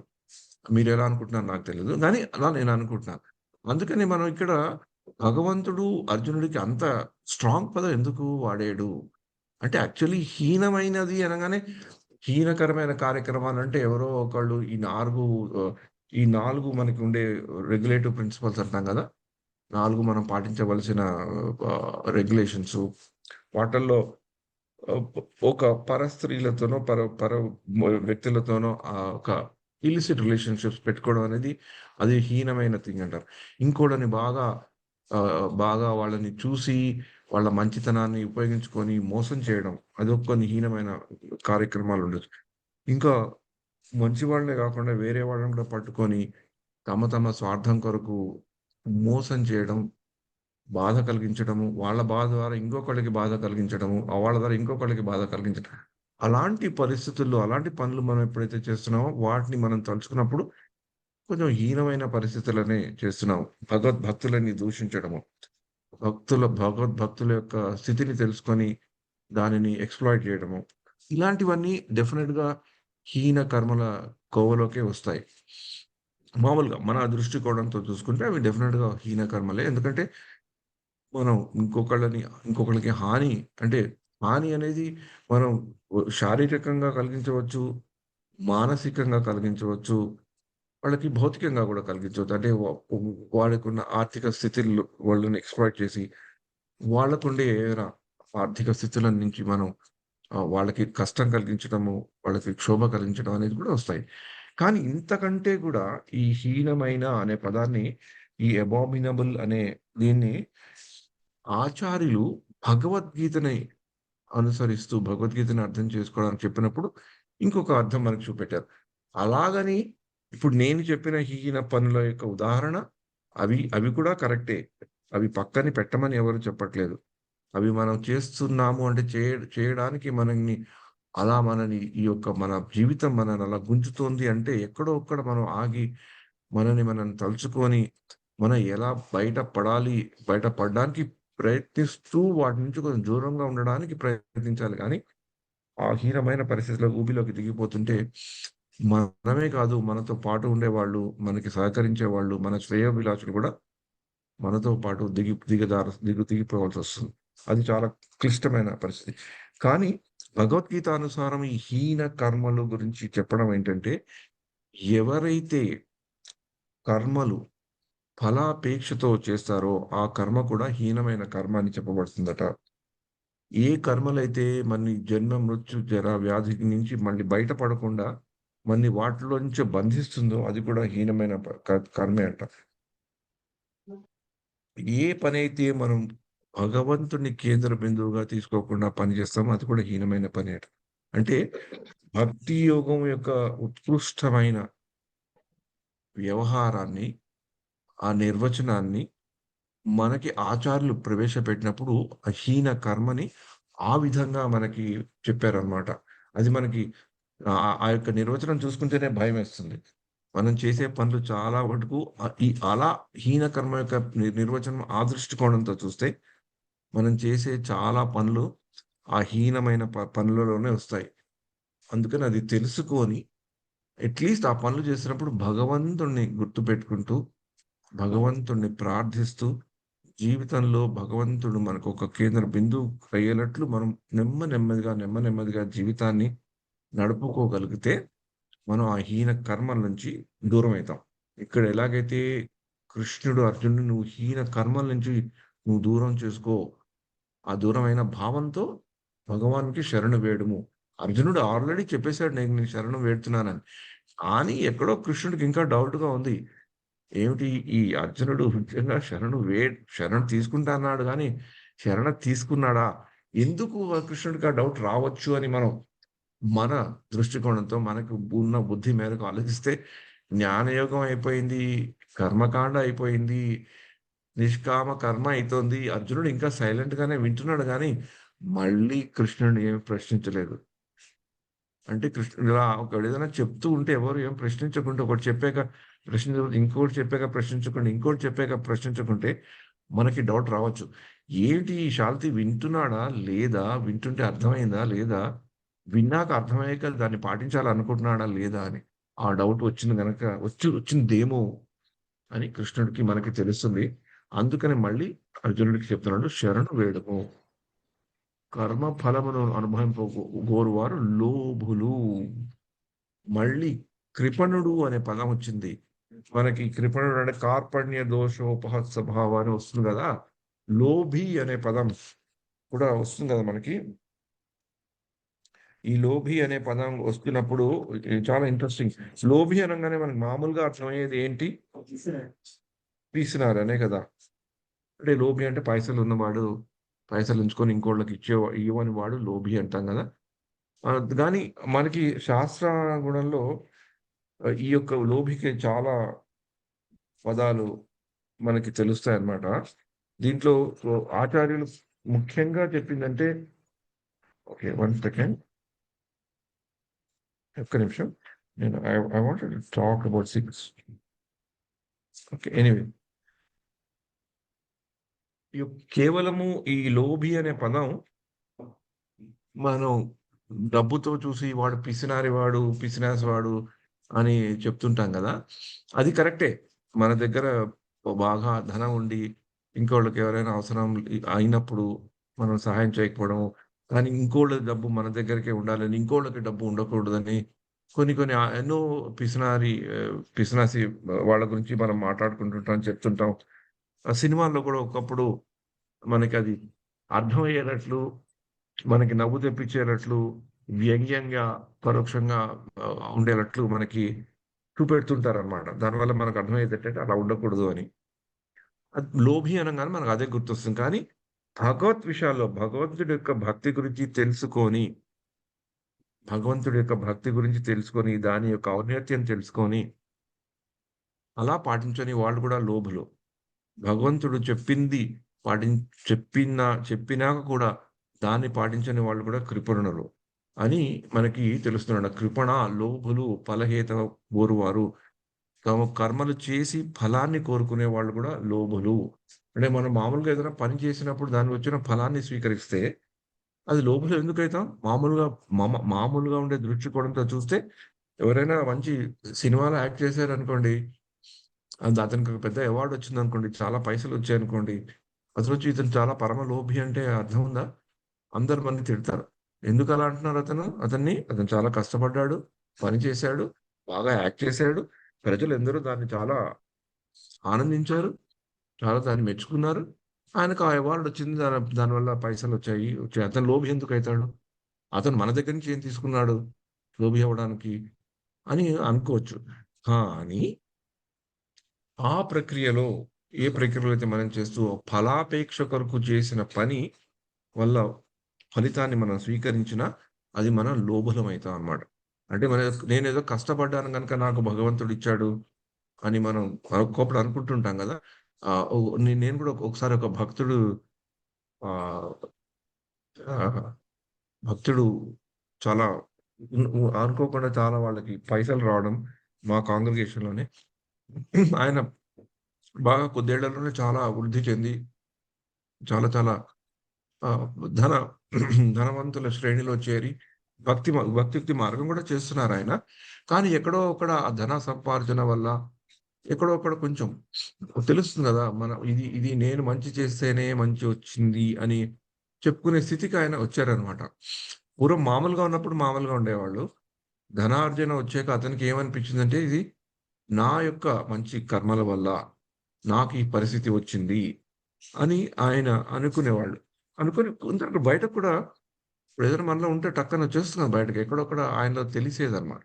A: మీరెలా అనుకుంటున్నారో నాకు తెలీదు. గానీ అలా నేను అనుకుంటున్నాను. అందుకని మనం ఇక్కడ భగవంతుడు అర్జునుడికి అంత స్ట్రాంగ్ పదం ఎందుకు వాడాడు? అంటే యాక్చువల్లీ హీనమైనది అనగానే హీనకరమైన కార్యక్రమాలంటే ఎవరో ఒకళ్ళు ఈ 4 మనకి ఉండే రెగ్యులేటివ్ ప్రిన్సిపల్స్ అంటాం గదా! 4 మనం పాటించవలసిన రెగ్యులేషన్స్ వాటిల్లో ఆహ్, ఒక పరస్త్రీలతోనో, పర పర వ్యక్తులతోనో ఒక ఇల్లిసిట్ రిలేషన్‌షిప్స్ పెట్టుకోవడం అనేది అది హీనమైన థింగ్ అంటారు. ఇంకోళ్ళని బాగా వాళ్ళని చూసి, వాళ్ళ మంచితనాన్ని ఉపయోగించుకొని మోసం చేయడం అదొక కొన్ని హీనమైన కార్యక్రమాలుండొచ్చు. ఇంకా మంచి వాళ్ళనే గాకుండా వేరే వాళ్ళని కూడా పట్టుకొని తమ స్వార్థం కొరకు మోసం చేయడం, బాధ కలిగించడము, వాళ్ళ బాధ ద్వారా ఇంకొకళ్ళకి బాధ కలిగించడము, వాళ్ళ ద్వారా ఇంకొకళ్ళకి బాధ కలిగించడం. అలాంటి పరిస్థితుల్లో, అలాంటి పనులు మనం ఎప్పుడైతే చేస్తున్నామో వాటిని మనం తలుచుకున్నప్పుడు కొంచెం హీనమైన పరిస్థితులనే చేస్తున్నాం. భగవద్భక్తులని దూషించడము. భగవద్భక్తుల యొక్క స్థితిని తెలుసుకొని దానిని ఎక్స్‌ప్లాయిట్ చేయడము. ఇలాంటివన్నీ డెఫినిట్‌గా హీన కర్మల కోవలోకే వస్తాయి. మామూలుగా మన దృష్టికోణంతో చూసుకుంటే అవి డెఫినిట్‌గా హీన కర్మలే. ఎందుకంటే మనం ఇంకొకళ్ళకి అంటే హాని అనేది మనం శారీరకంగా కలిగించవచ్చు, మానసికంగా కలిగించవచ్చు, వాళ్ళకి భౌతికంగా గూడా కలిగించవచ్చు. అంటే వాళ్ళకున్న ఆర్థిక స్థితిల్లో వాళ్ళని ఎక్స్‌ప్లాయిట్ చేసి, వాళ్ళకుండే ఏదైనా ఆర్థిక స్థితుల నుంచి మనం వాళ్ళకి కష్టం కలిగించడము, వాళ్ళకి క్షోభ కలిగించడం అనేది కూడా వస్తాయి. కానీ ఇంతకంటే గూడా ఈ హీనమైన అనే పదాన్ని, ఈ అబామినబుల్ అనే దీన్ని ఆచార్యులు భగవద్గీతని అనుసరిస్తూ భగవద్గీతని అర్థం చేసుకోవడానికి చెప్పినప్పుడు ఇంకొక అర్థం మనకు చూపెట్టారు. అలాగని ఇప్పుడు నేను చెప్పిన హీన పనుల యొక్క ఉదాహరణ అవి కూడా కరెక్టే. అవి పక్కని పెట్టమని ఎవరు చెప్పట్లేదు. అవి మనం చేస్తున్నాము అంటే చేయడానికి మనని ఈ యొక్క మన జీవితం మనని అలా గుంజుతోంది అంటే ఎక్కడో ఒక్కడ మనం ఆగి, మనం తలుచుకొని, మనం ఎలా బయట పడడానికి ప్రయత్నిస్తూ వాటి నుంచి కొంచెం దూరంగా ఉండడానికి ప్రయత్నించాలి గానీ, ఆ హీనమైన పరిస్థితిలో ఊబిలోకి దిగిపోతుంటే, మనమే కాదు మనతో పాటు ఉండేవాళ్ళు, మనకి సహకరించేవాళ్ళు, మన శ్రేయోభిలాషులు గూడా మనతో పాటు దిగిపోవాల్సొస్తుంది. అది చాలా క్లిష్టమైన పరిస్థితి. కానీ భగవద్గీత అనుసారం ఈ హీన కర్మలు గురించి చెప్పడం ఏంటంటే, ఎవరైతే కర్మలు ఫలాపేక్షతో చేస్తారో, ఆ కర్మ కూడా హీనమైన కర్మ అని చెప్పబడుతుందట. ఏ కర్మలైతే మనని జన్మ, మృత్యు, జర, వ్యాధి నుంచి మళ్ళీ బయట పడకుండా మనని వాటిలో నుంచే బంధిస్తుందో అది కూడా హీనమైన కర్మే అంట. ఏ పనైతే మనం భగవంతుడిని కేంద్ర బిందువుగా తీసుకోకుండా పని చేస్తామో అది కూడా హీనమైన పనే అట. అంటే భక్తి యోగం యొక్క ఉత్కృష్టమైన వ్యవహారాన్ని, ఆ నిర్వచనాన్ని మనకి ఆచార్యులు ప్రవేశపెట్టినప్పుడు ఆ హీన కర్మని ఆ విధంగా మనకి చెప్పారనమాట. అది మనకి ఆ యొక్క నిర్వచనం చూసుకుంటేనే భయమేస్తుంది. మనం చేసే పనులు చాలా మటుకు అలా హీన కర్మ యొక్క నిర్వచనం ఆ దృష్టికోణంతో చూస్తే మనం చేసే చాలా పనులు ఆ హీనమైన పనులలోనే వస్తాయి. అందుకని అది తెలుసుకొని అట్‌లీస్ట్ ఆ పనులు చేస్తున్నప్పుడు భగవంతుడిని గుర్తుపెట్టుకుంటూ, భగవంతుడిని ప్రార్థిస్తూ, జీవితంలో భగవంతుడు మనకొక కేంద్ర బిందువు అయ్యేటట్లు మనం నెమ్మదిగా జీవితాన్ని నడుపుకోగలిగితే, మనం ఆ హీన కర్మల నుంచి దూరమైతాం. ఇక్కడ ఎలాగైతే కృష్ణుడు అర్జునుడిని "నువ్వు హీన కర్మల నుంచి నువ్వు దూరం చేసుకో." ఆ దూరమైన భావంతో భగవానునికి శరణు వేడుము. అర్జునుడు ఆల్రెడీ చెప్పేసాడు నేను నీకు శరణు వేడుతున్నానని. కానీ ఎక్కడో కృష్ణుడికి ఇంకా డౌట్‌గా ఉంది. ఏమిటి ఈ అర్జునుడు నిజంగా శరణు తీసుకుంటా అన్నాడు గానీ, శరణ తీసుకున్నాడా? ఎందుకు ఆ కృష్ణుడికి ఆ డౌట్ రావచ్చు అని మన దృష్టికోణంతో మనకు ఉన్న బుద్ధి మేరకు ఆలోచిస్తే జ్ఞానయోగం అయిపోయింది. కర్మకాండ అయిపోయింది. నిష్కామ కర్మ అయితోంది. అర్జునుడు ఇంకా సైలెంట్ గానే వింటున్నాడు గానీ, మళ్ళీ కృష్ణుడిని ఏమి ప్రశ్నించలేదు. అంటే కృష్ణుడు ఇలా ఒకడేదైనా చెప్తూ ఉంటే ఎవరు ఏం ప్రశ్నించకుండా ఒకటి చెప్పాక ఇంకోటి చెప్పాక ప్రశ్నించకుండా, ఇంకోటి చెప్పాక ప్రశ్నించకుంటే మనకి డౌట్ రావచ్చు. ఏంటి ఈ షాల్తీ వింటున్నాడా? లేదా? వింటుంటే అర్థమైందా? లేదా? విన్నాక అర్థమయ్యాక దాన్ని పాటించాలనుకుంటున్నాడా? లేదా? అని. ఆ డౌట్ వచ్చింది గనక వచ్చిందేమో అని కృష్ణుడికి మనకి తెలుస్తుంది. అందుకని మళ్ళీ అర్జునుడికి చెప్తున్నాడు, శరణు వేడుము. కర్మ ఫలమును అనుభవింప గోరువారు లోభులు. మళ్ళీ కృపణుడు అనే పదం వచ్చింది. మనకి కృపణుడు అంటే కార్పణ్య దోషోపహత్సభావ అని వస్తుంది కదా. లోభి అనే పదం కూడా వస్తుంది కదా మనకి. ఈ లోభి అనే పదం వస్తున్నప్పుడు ఇది చాలా ఇంట్రెస్టింగ్. లోభి అనగానే మనకి మామూలుగా అర్థమయ్యేది ఏంటి? పీసినారు అనే కదా. అంటే లోభి అంటే పైసలు ఉన్నవాడు, పైసలు ఉంచుకొని ఇంకోళ్ళకి ఇవ్వని వాడు లోభి అంటాం కదా. కానీ మనకి శాస్త్ర గుణంలో ఈ యొక్క లోభికి చాలా పదాలు మనకి తెలుస్తాయన్నమాట. దీంట్లో ఆచార్యులు ముఖ్యంగా చెప్పిందంటే, ఓకే, 1 సెకండ్. ఒక్క నిమిషం. నేను I wanted to talk about 6. Okay. Anyway, కేవలము ఈ లోభి అనే పదం మనం డబ్బుతో చూసి వాడు పిసినారి వాడు, పిసినాసి వాడు అని చెప్తుంటాం కదా. అది కరెక్టే. మన దగ్గర బాగా ధనం ఉండి ఇంకోళ్ళకి ఎవరైనా అవసరం అయినప్పుడు మనం సహాయం చేయకపోవడం, కానీ ఇంకోళ్ళ డబ్బు మన దగ్గరికే ఉండాలని, ఇంకోళ్ళకి డబ్బు ఉండకూడదని కొన్ని కొన్ని ఎన్నో పిసినాసి వాళ్ళ గురించి మనం మాట్లాడుకుంటుంటాం, చెప్తుంటాం. ఆ సినిమాల్లో కూడా ఒకప్పుడు మనకది అర్థమయ్యేటట్లు, మనకి నవ్వు తెప్పించేటట్లు, వ్యంగ్యంగా, పరోక్షంగా ఉండేటట్లు మనకి చూపెడుతుంటారనమాట. దానివల్ల మనకు అర్థమయ్యేదేంటంటే అలా ఉండకూడదు అని. లోభి అనంగానే మనకు అదే గుర్తొస్తుంది. కానీ భగవత్ విషయాల్లో భగవంతుడి యొక్క భక్తి గురించి తెలుసుకొని, దాని యొక్క ఔన్నత్యం తెలుసుకొని, అలా పాటించని వాళ్ళు కూడా లోభులు. భగవంతుడు చెప్పింది పాటిం చెప్పినాక కూడా దాన్ని పాటించని వాళ్ళు కూడా కృపణులు అని మనకి తెలుస్తున్నాడు. కృపణ, లోభులు, ఫలహేత కోరువారు. కర్మలు చేసి ఫలాన్ని కోరుకునే వాళ్ళు కూడా లోభులు. అంటే మనం మామూలుగా ఏదైనా పని చేసినప్పుడు దానికి వచ్చిన ఫలాన్ని స్వీకరిస్తే అది లోభులు ఎందుకైతాం? మామూలుగా ఉండే దృష్టికోణంతో చూస్తే ఎవరైనా మంచి సినిమాలో యాక్ట్ చేశారనుకోండి, అతనికి ఒక పెద్ద అవార్డ్ వచ్చిందనుకోండి, చాలా పైసలు వచ్చాయనుకోండి, అసలొచ్చి ఇతను చాలా పరమ లోభి అంటే అర్థం ఉందా? అందరూ మనల్ని తిడతారు. ఎందుకు అలా అంటున్నారు అతను చాలా కష్టపడ్డాడు, పని చేశాడు, బాగా యాక్ట్ చేశాడు. ప్రజలందరూ దాన్ని చాలా ఆనందించారు. చాలా దాన్ని మెచ్చుకున్నారు. ఆయనకు ఆ అవార్డ్ వచ్చింది. దానివల్ల పైసలొచ్చాయి. అతను లోభి ఎందుకైతాడు? అతను మన దగ్గర నుంచి ఏం తీసుకున్నాడు లోభి అవ్వడానికి అని అనుకోవచ్చు. కానీ ఆ ప్రక్రియలో ఏ ప్రక్రియలో అయితే మనం చేస్తూ ఫలాపేక్ష కొరకు చేసిన పని వల్ల ఫలితాన్ని మనం స్వీకరించినా అది మనం లోభులమైతాం అన్నమాట. అంటే నేనేదో కష్టపడ్డాను గనుక నాకు భగవంతుడు ఇచ్చాడు అని మనం ఒక్కొక్కప్పుడు అనుకుంటుంటాం గదా. నేను కూడా ఒకసారి ఒక ఆహ్, ఆహ్, భక్తుడు చాలా అనుకోకుండా చాలా వాళ్ళకి పైసలు రావడం మా కాంగ్రిగేషన్‌లోనే. ఆయన బాగా కొద్దేళ్లలోనే చాలా వృద్ధి చెంది చాలా చాలా ఆహ్, ధన ధనవంతుల శ్రేణిలో చేరి భక్తి మార్గం కూడా చేస్తున్నారాయన. కానీ ఎక్కడో అక్కడ ఆ ధన సంపార్జన వల్ల ఎక్కడో అక్కడ కొంచెం తెలుస్తుంది గదా. ఇది ఇది నేను మంచి చేస్తేనే మంచి వచ్చింది అని చెప్పుకునే స్థితికి ఆయన వచ్చారనమాట. పూర్వం మామూలుగా ఉన్నప్పుడు మామూలుగా ఉండేవాళ్ళు. ధనార్జన వచ్చాక అతనికి ఏమనిపించిందంటే, ఇది నా యొక్క మంచి కర్మల వల్ల నాకు ఈ పరిస్థితి వచ్చింది అని ఆయన అనుకునేవాళ్ళు. అనుకోని కొందరు బయటకు కూడా ఇప్పుడేదైనా మనలో ఉంటే టక్కన వచ్చేస్తున్నది బయటకి. ఎక్కడొక్కడ ఆయనలో తెలిసేదన్నమాట.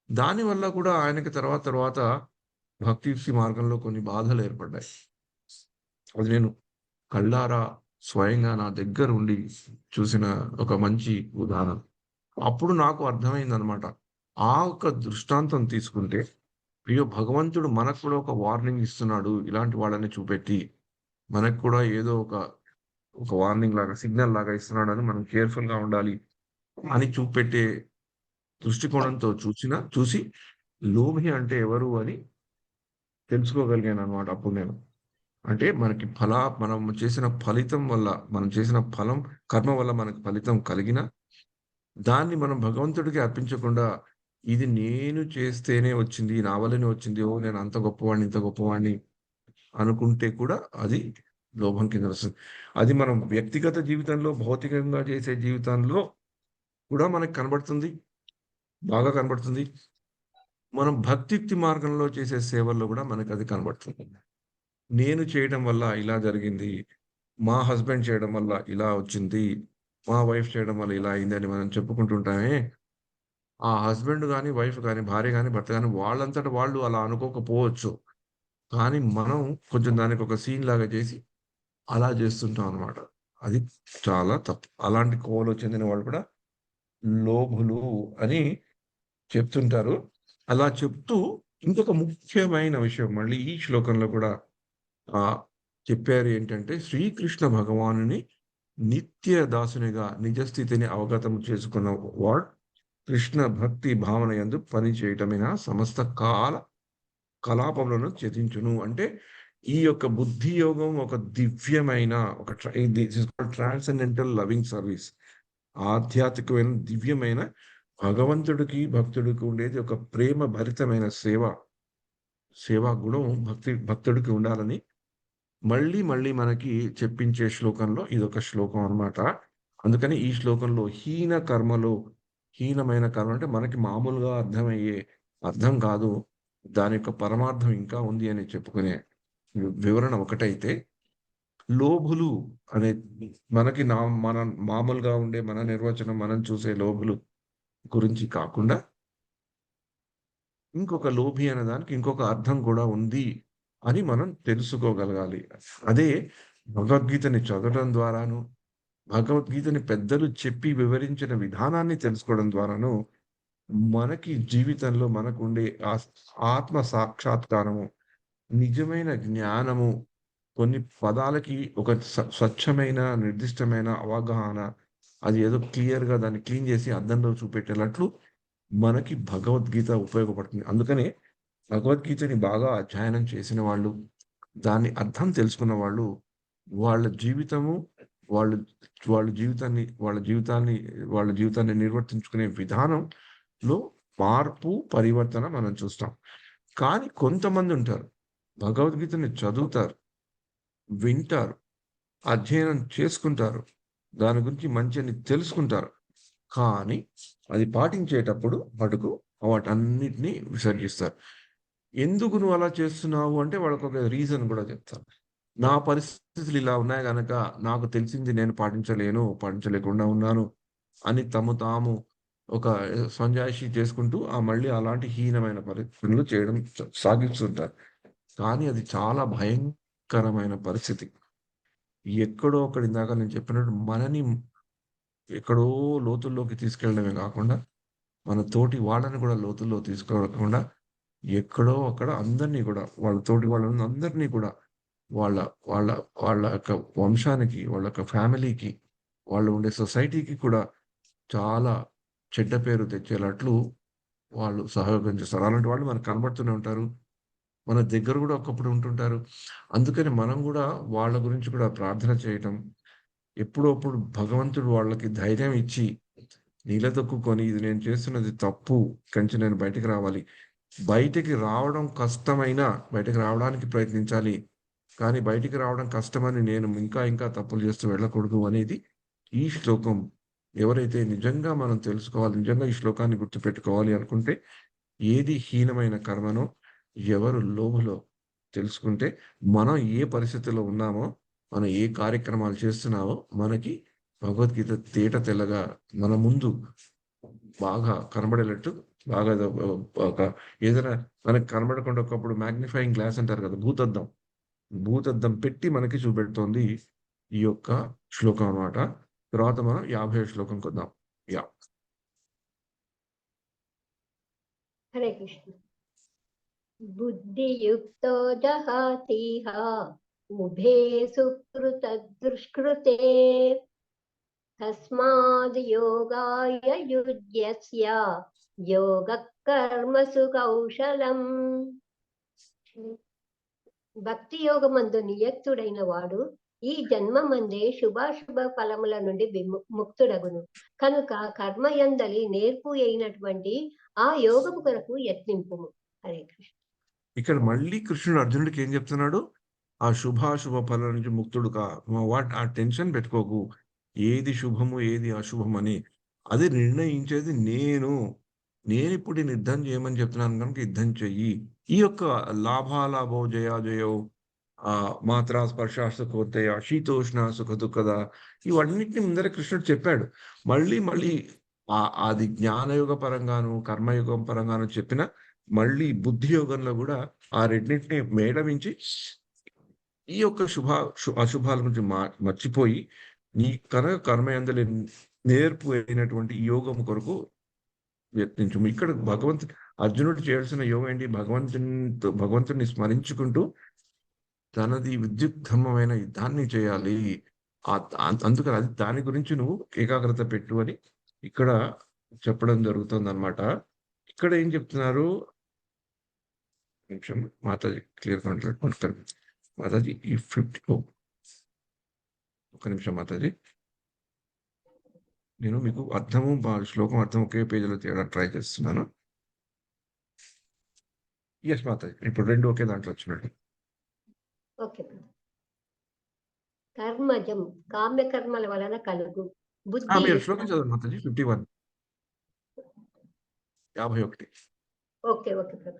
A: దానివల్ల కూడా ఆయనకి తర్వాత తర్వాత భక్తి మార్గంలో కొన్ని బాధలు ఏర్పడ్డాయి. అది నేను కళ్ళారా స్వయంగా నా దగ్గర ఉండి చూసిన ఒక మంచి ఉదాహరణ. అప్పుడు నాకు అర్థమైందనమాట. ఆ ఒక్క దృష్టాంతం తీసుకుంటే, అయ్యో! భగవంతుడు మనకు కూడా ఒక వార్నింగ్ ఇస్తున్నాడు. ఇలాంటి వాళ్ళని చూపెట్టి, మనకు కూడా ఏదో ఒక వార్నింగ్ లాగా, సిగ్నల్ లాగా ఇస్తున్నాడని మనం కేర్‌ఫుల్‌గా ఉండాలి అని చూపెట్టే దృష్టికోణంతో చూసి లోభి అంటే ఎవరు అని తెలుసుకోగలిగాననమాట అప్పుడు నేను. అంటే మనం చేసిన ఫలితం వల్ల, మనం చేసిన కర్మ వల్ల మనకు ఫలితం కలిగినా, దాన్ని మనం భగవంతుడికి అర్పించకుండా, ఇది నేను చేస్తేనే వచ్చింది, నా వల్లనే వచ్చింది. ఓహ్! నేను అంత గొప్పవాడిని, ఇంత గొప్పవాడిని అనుకుంటే కూడా అది లోభం కింద వస్తుంది. అది మనం వ్యక్తిగత జీవితంలో, భౌతికంగా చేసే జీవితంలో కూడా మనకు కనబడుతుంది. బాగా కనబడుతుంది. మనం భక్తియుక్తి మార్గంలో చేసే సేవల్లో కూడా మనకది కనబడుతుంది. నేను చేయడం వల్ల ఇలా జరిగింది. మా హస్బెండ్ చేయడం వల్ల ఇలా వచ్చింది. మా వైఫ్ చేయడం వల్ల ఇలా అయిందని మనం చెప్పుకుంటుంటామే. ఆ హస్బెండ్ గాని, వైఫ్ గాని, భార్య గాని, భర్త గాని వాళ్ళంతట వాళ్ళు అలా అనుకోకపోవచ్చు. కానీ మనం కొంచెం దానికొక సీన్ లాగా చేసి అలా చేస్తుంటాం అన్నమాట. అది చాలా తప్పు. అలాంటి కోవలో చెందిన వాళ్ళు కూడా లోభులు అని చెప్తుంటారు. అలా చెప్తూ ఇంకొక ముఖ్యమైన విషయం మళ్ళీ ఈ శ్లోకంలో కూడా చెప్పారు ఏంటంటే, శ్రీకృష్ణ భగవానుని నిత్య దాసునిగా నిజ స్థితిని అవగతం చేసుకున్న వాడు కృష్ణ భక్తి భావన యందు పని చేయటమేనా సమస్త కలాపములను త్యజించును. అంటే ఈ యొక్క బుద్ధి యోగం ఒక దివ్యమైన ఒక ట్రాన్సెండెంటల్ లవింగ్ సర్వీస్. ఆధ్యాత్మికమైన దివ్యమైన భగవంతుడికి భక్తుడికి ఉండేది ఒక ప్రేమ భరితమైన సేవా గుణం భక్తుడికి ఉండాలని మళ్ళీ మళ్ళీ మనకి చెప్పించే శ్లోకంలో ఇదొక శ్లోకం అన్నమాట. అందుకని ఈ శ్లోకంలో హీనమైన కర్మ అంటే మనకి మామూలుగా అర్థమయ్యే అర్థం కాదు. దాని యొక్క పరమార్థం ఇంకా ఉంది అని చెప్పుకునే వివరణ ఒకటైతే, లోభులు అనే మనకి మన మామూలుగా ఉండే మన నిర్వచనం మనం చూసే లోభులు గురించి కాకుండా ఇంకొక లోభి అనే దానికి ఇంకొక అర్థం కూడా ఉంది అని మనం తెలుసుకోగలగాలి. అదే భగవద్గీతని చదవడం ద్వారాను, భగవద్గీతని పెద్దలు చెప్పి వివరించిన విధానాన్ని తెలుసుకోవడం ద్వారాను, మనకి జీవితంలో మనకుండే ఆత్మ సాక్షాత్కారము, నిజమైన జ్ఞానము, కొన్ని పదాలకి ఒక స్వచ్ఛమైన, నిర్దిష్టమైన అవగాహన, అది ఏదో క్లియర్‌గా దాన్ని క్లీన్ చేసి అద్దంలో చూపెట్టేటట్లు మనకి భగవద్గీత ఉపయోగపడుతుంది. అందుకనే భగవద్గీతని బాగా అధ్యయనం చేసిన వాళ్ళు, దాన్ని అర్థం తెలుసుకున్న వాళ్ళు, వాళ్ళ జీవితము, వాళ్ళు వాళ్ళ జీవితాన్ని నిర్వర్తించుకునే విధానంలో మార్పు, పరివర్తన మనం చూస్తాం. కానీ కొంతమందుంటారు. భగవద్గీతని చదువుతారు, వింటారు, అధ్యయనం చేసుకుంటారు. దాని గురించి మంచని తెలుసుకుంటారు. కానీ అది పాటించేటప్పుడు మటుకు వాటన్నిటిని విసర్జిస్తారు. ఎందుకు నువ్వు అలా చేస్తున్నావు అంటే వాళ్ళకొక రీజన్ కూడా చెప్తారు. నా పరిస్థితులు ఇలా ఉన్నాయి గనక నాకు తెలిసింది నేను పాటించలేకుండా ఉన్నాను అని తాము ఒక సంజాయిషీ చేసుకుంటూ మళ్ళీ అలాంటి హీనమైన పనులు చేయడం సాగిస్తుంటారు. కానీ అది చాలా భయంకరమైన పరిస్థితి. ఎక్కడో అక్కడ ఇందాక నేను చెప్పినట్టు మనని ఎక్కడో లోతుల్లోకి తీసుకెళ్ళడమే కాకుండా, మన తోటి వాళ్ళని కూడా లోతుల్లో తీసుకెళ్ళకుండా, ఎక్కడో అక్కడ అందరినీ కూడా వాళ్ళ తోటి వాళ్ళందరినీ కూడా వాళ్ళ వాళ్ళ వాళ్ళ యొక్క వంశానికి, వాళ్ళ యొక్క ఫ్యామిలీకి, వాళ్ళు ఉండే సొసైటీకి కూడా చాలా చెడ్డ పేరు తెచ్చేటట్లు వాళ్ళు సహయోగం చేస్తారు. అలాంటి వాళ్ళు మనకు కనబడుతూనే ఉంటారు. మన దగ్గర కూడా ఒకప్పుడు ఉంటుంటారు. అందుకని మనం కూడా వాళ్ళ గురించి కూడా ప్రార్థన చేయటం, ఎప్పుడో అప్పుడు భగవంతుడు వాళ్ళకి ధైర్యం ఇచ్చి, నిలదొక్కుకొని ఇది నేను చేస్తున్నది తప్పు, ఇక్కడి నుంచి నేను బయటికి రావాలి. బయటికి రావడం కష్టమైనా బయటికి రావడానికి ప్రయత్నించాలి. కానీ బయటికి రావడం కష్టమని నేను ఇంకా తప్పులు చేస్తూ వెళ్ళకూడదు అనేది ఈ శ్లోకం. ఎవరైతే నిజంగా మనం తెలుసుకోవాలి, నిజంగా ఈ శ్లోకాన్ని గుర్తుపెట్టుకోవాలి అనుకుంటే, ఏది హీనమైన కర్మనో, ఎవరు లోభులో తెలుసుకుంటే, మనం ఏ పరిస్థితిలో ఉన్నామో, మనం ఏ కార్యక్రమాలు చేస్తున్నామో, మనకి భగవద్గీత తేట తెల్లగా మన ముందు బాగా కనబడేటట్టు బాగా ఒక ఏదైనా మనకు కనబడకుండా ఒకప్పుడు మాగ్నిఫైయింగ్ గ్లాస్ అంటారు కదా! భూతద్దం పెట్టి మనకి చూపెడుతోంది ఈ యొక్క శ్లోకం అన్నమాట. తర్వాత మనం 50వ శ్లోకంకొద్దాం. యాహ్!
B: హరే కృష్ణ. బుద్ధియుక్తో జహాతీహ ఉభే సుకృతదుష్కృతే తస్మాద్ యోగాయ యుజ్యస్య యోగః కర్మసు కౌశలం. భక్తి యోగమందు నియక్తుడైన వాడు ఈ జన్మమందే శుభాశుభ ఫలముల నుండి ముక్తుడగును. కనుక కర్మయందలి నేర్పు అయినటువంటి ఆ యోగము కొరకు యత్నింపుము. హరే కృష్ణ.
A: ఇక్కడ మళ్ళీ కృష్ణుడు అర్జునుడికి ఏం చెప్తున్నాడు? ఆ శుభాశుభ ఫలం నుంచి ముక్తుడు కా. ఆ టెన్షన్ పెట్టుకోకు. ఏది శుభము, ఏది అశుభమని. అది నిర్ణయించేది నేను. నేనిప్పుడు నిన్ను యుద్ధం చేయమని చెప్తున్నాను గనుక యుద్ధం చెయ్యి. ఈ యొక్క లాభాలాభో జయాజయో మాత్రా స్పర్శా సుఖోత్తయ, శీతోష్ణ సుఖదుఃఖద ఇవన్నిటిని ముందర కృష్ణుడు చెప్పాడు. మళ్ళీ మళ్ళీ అది జ్ఞానయుగ పరంగాను, కర్మయుగం పరంగాను చెప్పిన మళ్ళీ బుద్ధి యోగంలో గూడా ఆ రెండిటిని మేళవించి ఈ యొక్క అశుభాల గురించి మర్చిపోయి నీ కర్మయందలి నేర్పు అయినటువంటి ఈ యోగము కొరకు యత్నించుము. ఇక్కడ అర్జునుడు చేయాల్సిన యోగం ఏంటి? భగవంతుడిని స్మరించుకుంటూ తనది విద్యుద్ధర్మమైన యుద్ధాన్ని చేయాలి. అందుకని అది దాని గురించి నువ్వు ఏకాగ్రత పెట్టు అని ఇక్కడ చెప్పడం జరుగుతుందన్నమాట. ఇక్కడ ఏం చెప్తున్నారు? నిమిషం మాతాజీ క్లియర్‌గా మాట్లాడుకుంటారు. మాతాజీ ఈ 50 ఒక్క నిమిషం మాతాజీ. నేను మీకు శ్లోకం అర్థం ఒకే పేజీలో తీయడానికి ట్రై చేస్తున్నాను. యెస్ మాతాజీ. ఇప్పుడు 2 ఒకే దాంట్లో వచ్చినట్టు.
B: ఓకే. కర్మజం కామ్య కర్మల వలన కలుగు బుద్ధి.
A: మీరు శ్లోకం చదవండి మాతాజీ. 51.
B: ఓకే. ఓకే ప్రభు.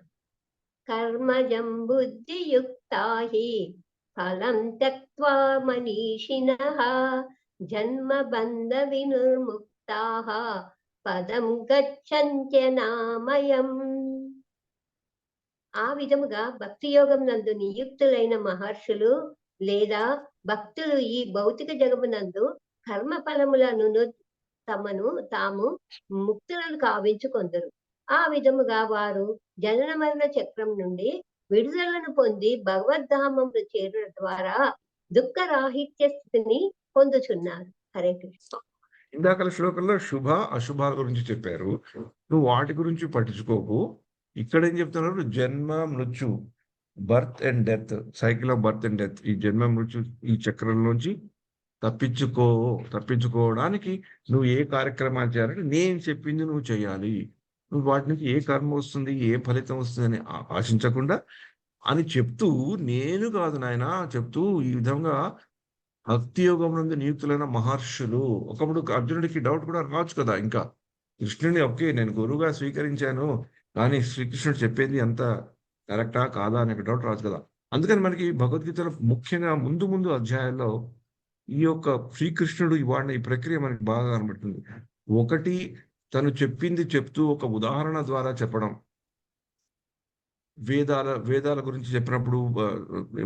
B: కర్మజం బుద్ధియుక్తా హి ఫలం త్యక్త్వా మనీషిణః జన్మ బంధ వినిర్ముక్తాః పదం గచ్చన్త్యనామయం. ఆ విధముగా భక్తి యోగం నందు నియుక్తులైన మహర్షులు లేదా భక్తులు ఈ భౌతిక జగమునందు కర్మ ఫలములను తమను తాము ముక్తులను కావించుకొందరు. ఆ విధముగా వారు జనన మరణ చక్రం నుండి విడుదలను పొంది భగవద్ధామమును చేరుట ద్వారా దుఃఖ రాహిత్య స్థితిని పొందుచున్నారు. హరే కృష్ణ.
A: ఇందాకల శ్లోకంలో శుభ అశుభాల గురించి చెప్పారు. నువ్వు వాటి గురించి పట్టించుకోకు. ఇక్కడ ఏం చెప్తున్నారు? జన్మ మృత్యు, birth and death, cycle of birth and death, ఈ జన్మ మృత్యు ఈ చక్రంలోంచి తప్పించుకోవడానికి నువ్వు ఏ కార్యక్రమాలు చేయాలంటే నేను చెప్పింది నువ్వు చేయాలి. నువ్వు వాటి నుంచి ఏ కర్మ వస్తుంది, ఏ ఫలితం వస్తుందని ఆశించకుండా అని చెప్తూ, నేను కాదు నాయనా చెప్తూ ఈ విధంగా భక్తి యోగం నుండి నియుక్తులైన మహర్షులు. ఒకప్పుడు అర్జునుడికి డౌట్ కూడా రావచ్చు కదా ఇంకా. కృష్ణుడిని ఓకే నేను గురువుగా స్వీకరించాను. కానీ శ్రీకృష్ణుడు చెప్పేది అంత కరెక్టా కాదా అనే డౌట్ రావచ్చు కదా. అందుకని మనకి భగవద్గీతలో ముఖ్యంగా ముందు అధ్యాయాల్లో ఈ యొక్క శ్రీకృష్ణుడు వాడిన ఈ ప్రక్రియ మనకి బాగా కనబడుతుంది. ఒకటి తను చెప్పింది చెప్తూ ఒక ఉదాహరణ ద్వారా చెప్పడం. వేదాల గురించి చెప్పినప్పుడు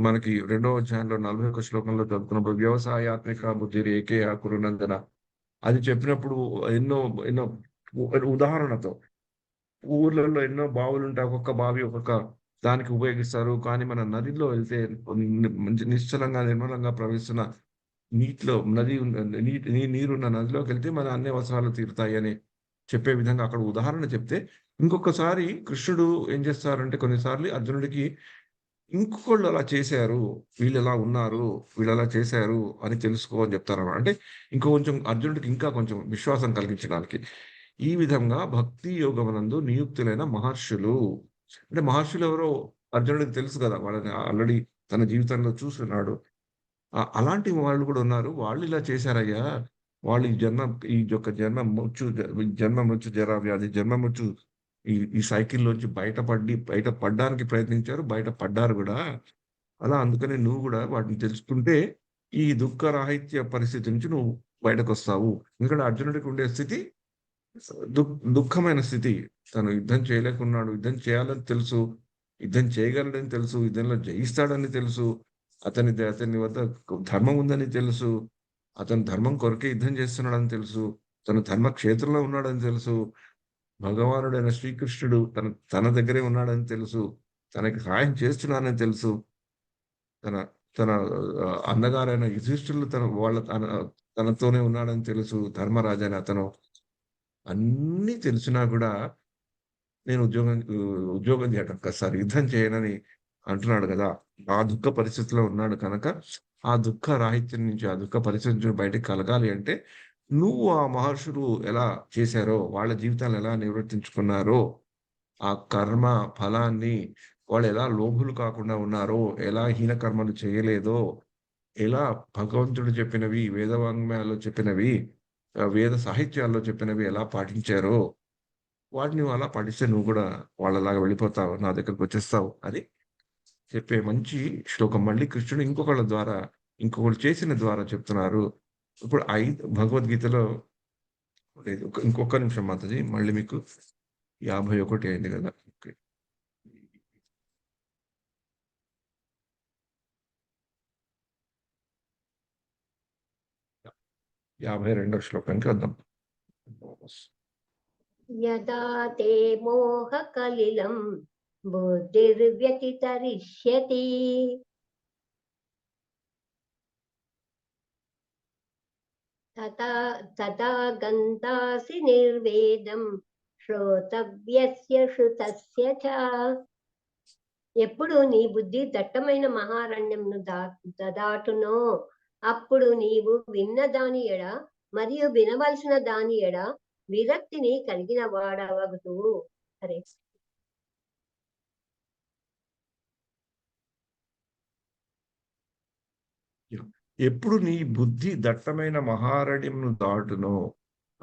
A: మనకి 2వ అధ్యాయంలో 41 శ్లోకంలో చదువుతున్నప్పుడు వ్యవసాయాత్మిక బుద్ధి ఏకేయ కురునందన అది చెప్పినప్పుడు ఎన్నో ఎన్నో ఉదాహరణతో ఊర్లలో ఎన్నో బావులు ఉంటాయి. ఒక్కొక్క బావి ఒక్కొక్క దానికి ఉపయోగిస్తారు. కానీ మన నదిలో వెళ్తే మంచి నిశ్చలంగా నిర్మలంగా ప్రవహిస్తున్న నీటిలో నీరున్న నదిలోకి వెళ్తే మన అన్ని అవసరాలు తీరుతాయి అని చెప్పే విధంగా అక్కడ ఉదాహరణ చెప్తే, ఇంకొకసారి కృష్ణుడు ఏం చేస్తారంటే కొన్నిసార్లు అర్జునుడికి ఇంకొకళ్ళు అలా చేశారు, వీళ్ళు ఎలా ఉన్నారు, వీళ్ళు అలా చేశారు అని తెలుసుకో అని చెప్తారన్నమాట. అంటే కొంచెం అర్జునుడికి ఇంకా కొంచెం విశ్వాసం కలిగించడానికి. ఈ విధంగా భక్తి యోగమునందు నియుక్తులైన మహర్షులు. అంటే మహర్షులు ఎవరో అర్జునుడికి తెలుసు కదా. వాళ్ళని ఆల్రెడీ తన జీవితంలో చూసున్నాడు. అలాంటి వాళ్ళు కూడా ఉన్నారు. వాళ్ళు ఇలా చేశారయ్యా. వాళ్ళు ఈ యొక్క జన్మ మృత్యు జరా వ్యాధి, జన్మ మృత్యు ఈ సైకిల్‌లోంచి బయటపడడానికి ప్రయత్నించారు. బయట పడ్డారు గూడా. అలా అందుకని నువ్వు గూడా వాటిని తెలుసుకుంటే ఈ దుఃఖ రాహిత్య పరిస్థితి నుంచి నువ్వు బయటకొస్తావు. ఎందుకంటే అర్జునుడికి ఉండే స్థితి దుఃఖమైన స్థితి. తను యుద్ధం చేయలేకున్నాడు. యుద్ధం చేయాలని తెలుసు. యుద్ధం చేయగలడని తెలుసు. యుద్ధంలో జయిస్తాడని తెలుసు. అతని వద్ద ధర్మం ఉందని తెలుసు. అతను ధర్మం కొరకే యుద్ధం చేస్తున్నాడని తెలుసు. తను ధర్మక్షేత్రంలో ఉన్నాడని తెలుసు. భగవానుడైన శ్రీకృష్ణుడు తన దగ్గరే ఉన్నాడని తెలుసు. తనకి సహాయం చేస్తున్నానని తెలుసు. తన తన అన్నగారైన యుధిష్ఠిరులు తనతోనే ఉన్నాడని తెలుసు. ధర్మరాజు అని అతను. అన్నీ తెలిసినా కూడా నేను ఉద్యోగం చేయడం కాదు సార్, యుద్ధం చేయనని అంటున్నాడు కదా. ఆ దుఃఖ పరిస్థితిలో ఉన్నాడు కనుక ఆ దుఃఖ రాహిత్యం నుంచి, ఆ దుఃఖ పరిస్థితి నుంచి బయటకి కలగాలి అంటే నువ్వు ఆ మహర్షులు ఎలా చేశారో, వాళ్ళ జీవితాలను ఎలా నిర్వర్తించుకున్నారో ఆ కర్మ ఫలాన్ని వాళ్ళు ఎలా లోభులు కాకుండా ఉన్నారో, ఎలా హీన కర్మలు చేయలేదో, ఎలా భగవంతుడు చెప్పినవి, వేదవాంగ్మయాల్లో చెప్పినవి, వేద సాహిత్యాల్లో చెప్పినవి ఎలా పాటించారో, వాటిని నువ్వు అలా పాటిస్తే నువ్వు కూడా వాళ్ళలాగా వెళ్ళిపోతావు. నా దగ్గరకొచ్చేస్తావు అని చెప్పే మంచి శ్లోకం. మళ్ళీ కృష్ణుడు ఇంకొకళ్ళ ద్వారా, ఇంకొకళ్ళు చేసిన ద్వారా చెప్తున్నారు. ఇప్పుడు భగవద్గీతలో లేదు. ఇంకొక్క నిమిషం మాతాజీ. మళ్ళీ మీకు 51 అయింది కదా! ఓకే. 52వ శ్లోకానికి వద్దాం.
B: యదా తే మోహకలిలం బుద్ధిర్వ్యతితరిష్యతి తదా గంతాసి నిర్వేదం శ్రోతవ్యస్య శృతస్య చ. ఎప్పుడు నీ బుద్ధి దట్టమైన మహారణ్యంను దాటునో అప్పుడు నీవు విన్న దాని ఎడ మరియు వినవలసిన దాని ఎడ విరక్తిని కలిగిన వాడవగుతువు. సరే,
A: ఎప్పుడు నీ బుద్ధి దట్టమైన మహారణ్యంను దాటునో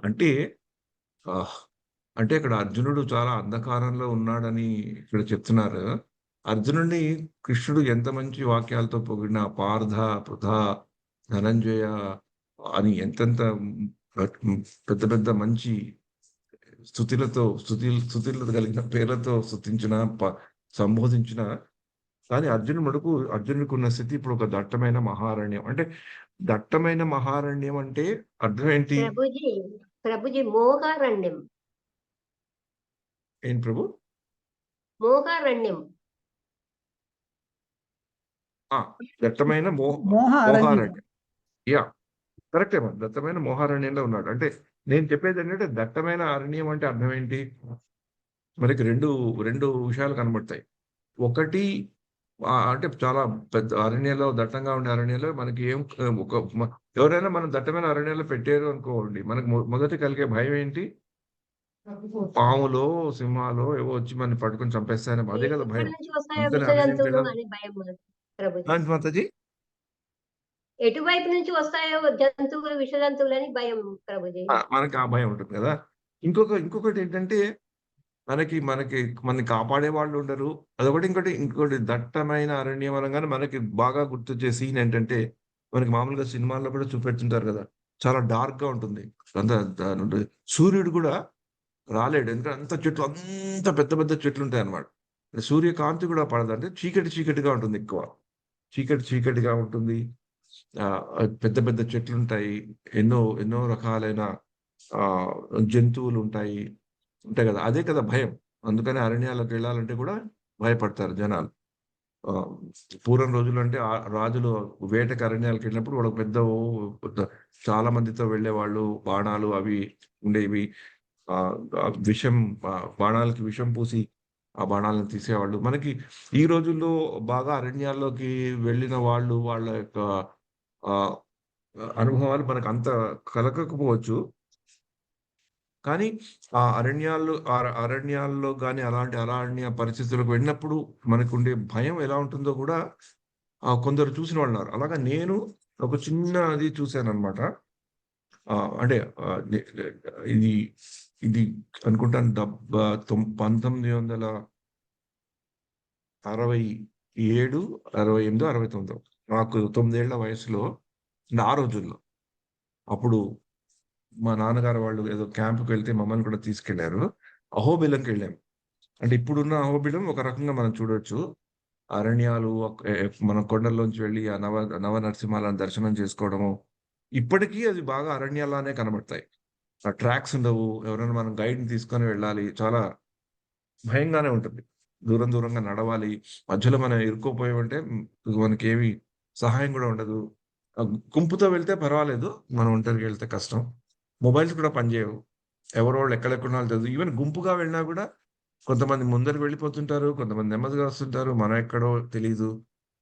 A: అంటే అంటే ఇక్కడ అర్జునుడు చాలా అంధకారంలో ఉన్నాడని ఇక్కడ చెప్తున్నారు. అర్జునుడిని కృష్ణుడు ఎంత మంచి వాక్యాలతో పొగిడిన పార్థ, పృథ, ధనంజయ అని ఎంతెంత పెద్ద పెద్ద మంచి స్తుతులతో కలిగిన పేర్లతో స్తుతించిన, సంబోధించిన, కానీ అర్జునుడికి ఉన్న స్థితి ఇప్పుడు ఒక దట్టమైన మహారణ్యం. అంటే దట్టమైన మహారణ్యం అంటే అర్థం ఏంటి?
B: ప్రభుజీ మోహారణ్యం.
A: ఏం ప్రభు?
B: మోహారణ్యం.
A: దట్టమైన మోహారణ్యం. యా, కరెక్టే మరి. దట్టమైన మోహారణ్యంలో ఉన్నాడు. అంటే నేను చెప్పేది ఏంటంటే దట్టమైన అరణ్యం అంటే అర్థం ఏంటి? మనకి రెండు విషయాలు కనబడతాయి. ఒకటి అంటే చాలా పెద్ద అరణ్యంలో, దట్టంగా ఉండే అరణ్యంలో మనకి ఎవరైనా మనం దట్టమైన అరణ్యంలో పెట్టారు అనుకోండి, మనకు మొదట కలిగే భయం ఏంటి? పాములో, సింహాలో ఏవో వచ్చి మనని పట్టుకొని చంపేస్తాయని, అదే కదా భయం. మాతాజీ,
B: ఎటువైపు నుంచి వస్తాయో జంతువులు, విష జంతువులని భయం ప్రభుజీ.
A: మనకి ఆ భయం ఉంటుంది కదా. ఇంకొకటి ఏంటంటే మనని కాపాడే వాళ్ళు ఉండరు. అదొకటి. ఇంకోటి దట్టమైన అరణ్యం అనగానే మనకి బాగా గుర్తొచ్చే సీన్ ఏంటంటే, మనకి మామూలుగా సినిమాల్లో కూడా చూపెడుతుంటారు కదా, చాలా డార్క్ గా ఉంటుంది. సూర్యుడు కూడా రాలేడు. ఎందుకంటే అంత పెద్ద పెద్ద చెట్లు ఉంటాయి అన్నమాట. సూర్యకాంతి కూడా పడదు. అంటే చీకటిగా ఉంటుంది ఎక్కువ. చీకటిగా ఉంటుంది. పెద్ద పెద్ద చెట్లుంటాయి. ఎన్నో రకాలైన జంతువులు ఉంటాయి కదా. అదే కదా భయం. అందుకని అరణ్యాలకు వెళ్ళాలంటే కూడా భయపడతారు జనాలు. పూర్వం రోజుల్లో అంటే రాజులు వేటకి అరణ్యాలకు వెళ్ళినప్పుడు వాళ్ళకి చాలా మందితో వెళ్ళేవాళ్ళు. బాణాలు అవి ఉండేవి. బాణాలకి విషం పూసి ఆ బాణాలను తీసేవాళ్ళు. మనకి ఈ రోజుల్లో బాగా అరణ్యాల్లోకి వెళ్ళిన వాళ్ళ యొక్క అనుభవాలు మనకు అంత కలగకపోవచ్చు. కానీ ఆ అరణ్యాల్లో గాని, అలాంటి అరణ్య పరిస్థితులకు వెళ్ళినప్పుడు మనకుండే భయం ఎలా ఉంటుందో కూడా కొందరు చూసిన వాళ్ళున్నారు. అలాగా నేను ఒక చిన్నది చూశానన్నమాట. అంటే ఇది ఇది అనుకుంటాను 1967, 68, 69. నాకు 9 ఏళ్ల వయసులో ఆ రోజుల్లో. అప్పుడు మా నాన్నగారు వాళ్ళు ఏదో క్యాంప్‌కి వెళ్తే మమ్మల్ని కూడా తీసుకెళ్లారు. అహోబిలంకి వెళ్ళాం. అంటే ఇప్పుడున్న అహోబిలం ఒక రకంగా మనం చూడొచ్చు. అరణ్యాలు, మనం కొండల్లోంచి వెళ్లి ఆ నవనరసింహాలను దర్శనం చేసుకోవడము. ఇప్పటికీ అది బాగా అరణ్యాల్లానే కనబడతాయి. ఆ ట్రాక్స్ ఉండవు. ఎవరైనా మనం గైడ్‌ని తీసుకొని వెళ్ళాలి. చాలా భయంగానే ఉంటుంది. దూరంగా నడవాలి. మధ్యలో మనం ఇరుక్కుపోయామంటే మనకేమి సహాయం కూడా ఉండదు. గుంపుతో వెళ్తే పర్వాలేదు. మనం ఒంటరిగా వెళ్తే కష్టం. మొబైల్స్ కూడా పనిచేయవు. ఎవరోళ్ళు ఎక్కడెక్కడున్నారో తెలీదు. ఈవెన్ గుంపుగా వెళ్ళినా కూడా కొంతమంది ముందరికి వెళ్ళిపోతుంటారు. కొంతమంది నెమ్మదిగా వస్తుంటారు. మనం ఎక్కడో తెలీదు.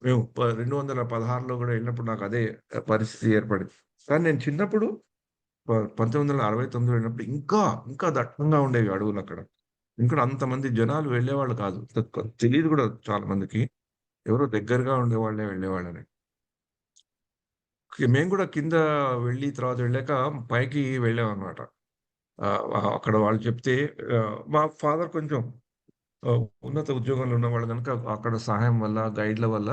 A: మేము 216లో కూడా వెళ్ళినప్పుడు నాకు అదే పరిస్థితి ఏర్పడింది. కానీ నేను చిన్నప్పుడు 1969లో వెళ్ళినప్పుడు ఇంకా దట్టంగా ఉండేవి అడవులక్కడ. ఎందుకంటే అంతమంది జనాలు వెళ్ళేవాళ్ళు కాదు. తెలీదు కూడా చాలా మందికి. ఎవరో దగ్గరగా ఉండేవాళ్ళే వెళ్ళేవాళ్ళని. మేము కూడా కింద వెళ్ళి తర్వాత వెళ్ళాక పైకి వెళ్ళామనమాట. అక్కడ వాళ్ళు చెప్తే మా ఫాదర్ కొంచెం ఉన్నత ఉద్యోగంలో ఉన్నవాళ్ళు గనుక అక్కడ సహాయం వల్ల, గైడ్‌ల వల్ల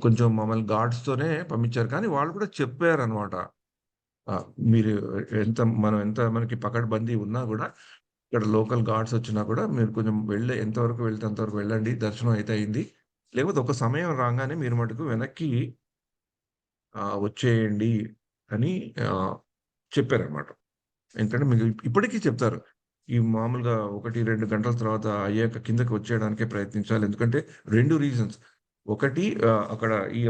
A: కొంచెం మమ్మల్ని గార్డ్స్‌తోనే పంపించారు. కానీ వాళ్ళు కూడా చెప్పారనమాట. మీరు ఎంత మనకి పకడ్బందీ ఉన్నా గూడా, ఇక్కడ లోకల్ గార్డ్స్ వచ్చినా కూడా మీరు కొంచెం ఎంతవరకు వెళ్తే అంతవరకు వెళ్ళండి. దర్శనం అయితే అయింది. లేకపోతే ఒక సమయం రాంగానే మీరు మటుకు వెనక్కి వచ్చేయండి అని ఆహ్, చెప్పారనమాట. ఎందుకంటే మీకు ఇప్పటికీ చెప్తారు. ఈ మామూలుగా 1, 2 గంటల తర్వాత అయ్యాక కిందకి వచ్చేయడానికే ప్రయత్నించాలి. ఎందుకంటే 2 రీజన్స్. ఒకటి అక్కడ ఈ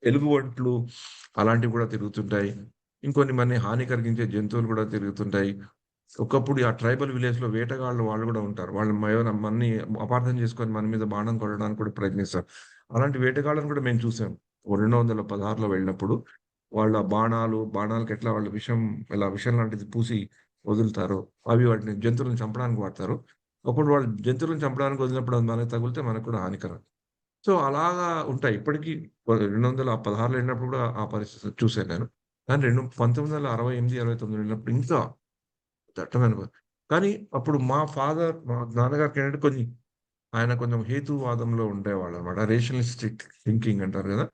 A: ఎలుగుబంట్లు అలాంటివి కూడా తిరుగుతుంటాయి. ఇంకొన్ని హాని కలిగించే జంతువులు కూడా తిరుగుతుంటాయి. ఒకప్పుడు ఆ ట్రైబల్ విలేజ్‌లో వేటగాళ్ళు వాళ్ళు గూడా ఉంటారు. వాళ్ళు ఏమైనా మనని అపార్థం చేసుకొని మన మీద బాణం కొట్టడానికి కూడా ప్రయత్నిస్తారు. అలాంటి వేటగాళ్ళని కూడా మేము చూసాం. 216లో వెళ్ళినప్పుడు. వాళ్ళ బాణాలకెట్లా వాళ్ళు విషం లాంటిది పూసి వదులుతారో, అవి వాటిని జంతువులను చంపడానికి వాడతారు. అప్పుడు వాళ్ళు జంతువులను చంపడానికి వదిలినప్పుడు అది మనకు తగిలితే మనకు కూడా హానికరం. సో, అలాగా ఉంటాయి. ఇప్పటికి 216లో వెళ్ళినప్పుడు కూడా ఆ పరిస్థితి చూసాను నేను. కానీ 1968, 69 వెళ్ళినప్పుడు ఇంకా దట్టమైన కానీ అప్పుడు మా నాన్నగారికేంటంటే ఆయన కొంచెం హేతువాదంలో ఉండేవాళ్ళనమాట. రేషనలిస్టిక్ థింకింగ్ అంటారు గదా!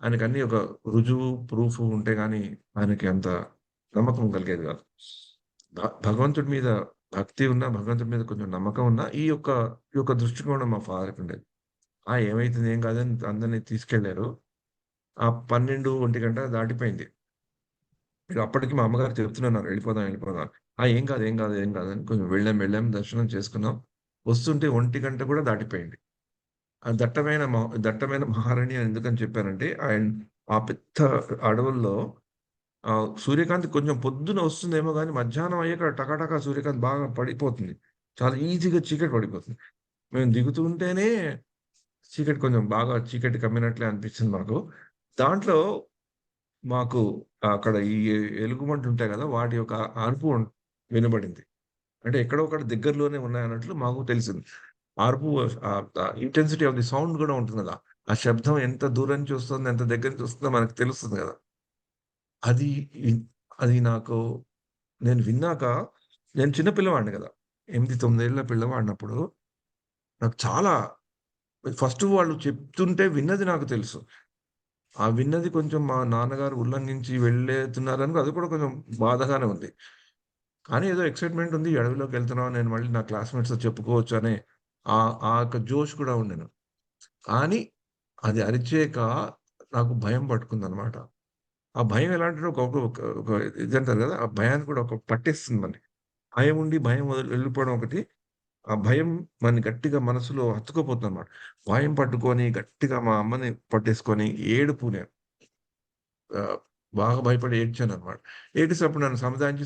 A: ఆయనకన్నీ ఒక రుజువు, ప్రూఫ్ ఉంటే గాని ఆయనకి అంత నమ్మకం కలిగేది గాదు. భగవంతుడి మీద భక్తి ఉన్నా, భగవంతుడి మీద కొంచెం నమ్మకం ఉన్నా, ఈ యొక్క దృష్టికోణం మా ఫాదర్‌కుండేది. ఏమైతుంది ఏం కాదని అందరిని తీసుకెళ్లారు. 12, 1 దాటిపోయింది. అప్పటికి మా అమ్మగారు చెప్తున్నారు ఎళ్ళిపోదాం. ఏం కాదు అని కొంచెం వెళ్ళాం. దర్శనం చేసుకున్నాం. వస్తుంటే 1 కూడా దాటిపోయింది. ఆ దట్టమైన మహారణ్యం ఎందుకని చెప్పానంటే, ఆ పెద్ద అడవుల్లో సూర్యకాంతి కొంచెం పొద్దున వస్తుందేమో గానీ, మధ్యాహ్నం అయ్యాక టకటక సూర్యకాంతి బాగా పడిపోతుంది. చాలా ఈజీగా చీకటి పడిపోతుంది. మేము దిగుతూ ఉంటేనే కొంచెం బాగా చీకటి కమ్మినట్లే అనిపించింది మాకు. దాంట్లో మాకు అక్కడ ఈ ఎలుగుబంట్లుంటాయి గదా! వాటి యొక్క అరుపు వినబడింది. అంటే ఎక్కడో అక్కడ దగ్గరలోనే ఉన్నాయన్నట్లు మాకు తెలిసింది. అరుపు ఇంటెన్సిటీ ఆఫ్ ది సౌండ్ గూడా ఉంటుంది గదా! ఆ శబ్దం ఎంత దూరం నుంచి వస్తుంది, ఎంత దగ్గర నుంచి వస్తుందో మనకు తెలుస్తుంది గదా! అది ఇ అది నాకు నేను విన్నాక నేను చిన్న పిల్లవాడిని గదా! 8, 9 ఏళ్ల పిల్లవాడినప్పుడు నాకు చాలా ఫస్ట్ వాళ్ళు చెప్తుంటే విన్నది నాకు తెలుసు. ఆ విన్నది కొంచెం మా నాన్నగారు ఉల్లంఘించి వెళ్ళేతున్నారని అది కూడా కొంచెం బాధగానే ఉంది. కానీ ఏదో ఎక్సైట్‌మెంట్ ఉంది. అడవిలోకెళ్తున్నాం. నేను మళ్ళీ నా క్లాస్‌మేట్స్‌తో చెప్పుకోవచ్చు అనే ఆ యొక్క జోష్ కూడా ఉండెను. కానీ అది అరిచాక నాకు భయం పట్టుకుందనమాట. ఆ భయం ఎలాంటిదో ఒక ఒక ఒక ఒక ఇదంటారు కదా! ఆ భయాన్ని కూడా పట్టేస్తుంది మనని. భయం ఉండి భయం వెళ్ళిపోవడం ఒకటి. ఆ భయం మనని గట్టిగా మనసులో హత్తుకుపోతుందనమాట. భయం పట్టుకొని గట్టిగా మా అమ్మని పట్టేసుకొని ఏడుపు నేను. ఆహ్, బాగా భయపడి ఏడ్చాననమాట. ఏడ్చేసినప్పుడు నన్ను సంజాయించి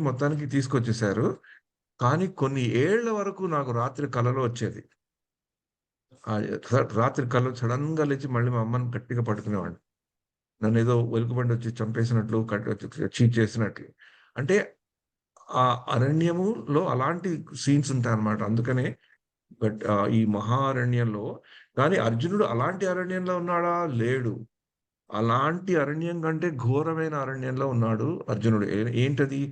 A: మొత్తానికి తీసుకొచ్చేసారు. కానీ కొన్ని ఏళ్ల వరకు నాకు రాత్రి కలలో వచ్చేది. ఆహ్, రాత్రి కలలో సడెన్‌గా లేచి మళ్ళీ మా అమ్మని గట్టిగా పట్టుకునేవాడిని. నన్నేదో ఎలుగుబంటొచ్చి చంపేసినట్లు, చీట్ చేసినట్లు. అంటే ఆ అరణ్యములో అలాంటి సీన్స్ ఉంటాయన్నమాట. అందుకనే ఈ మహారణ్యంలో కానీ అర్జునుడు అలాంటి అరణ్యంలో ఉన్నాడా? లేడు. అలాంటి అరణ్యం కంటే ఘోరమైన అరణ్యంలో ఉన్నాడు అర్జునుడు. ఏంటది?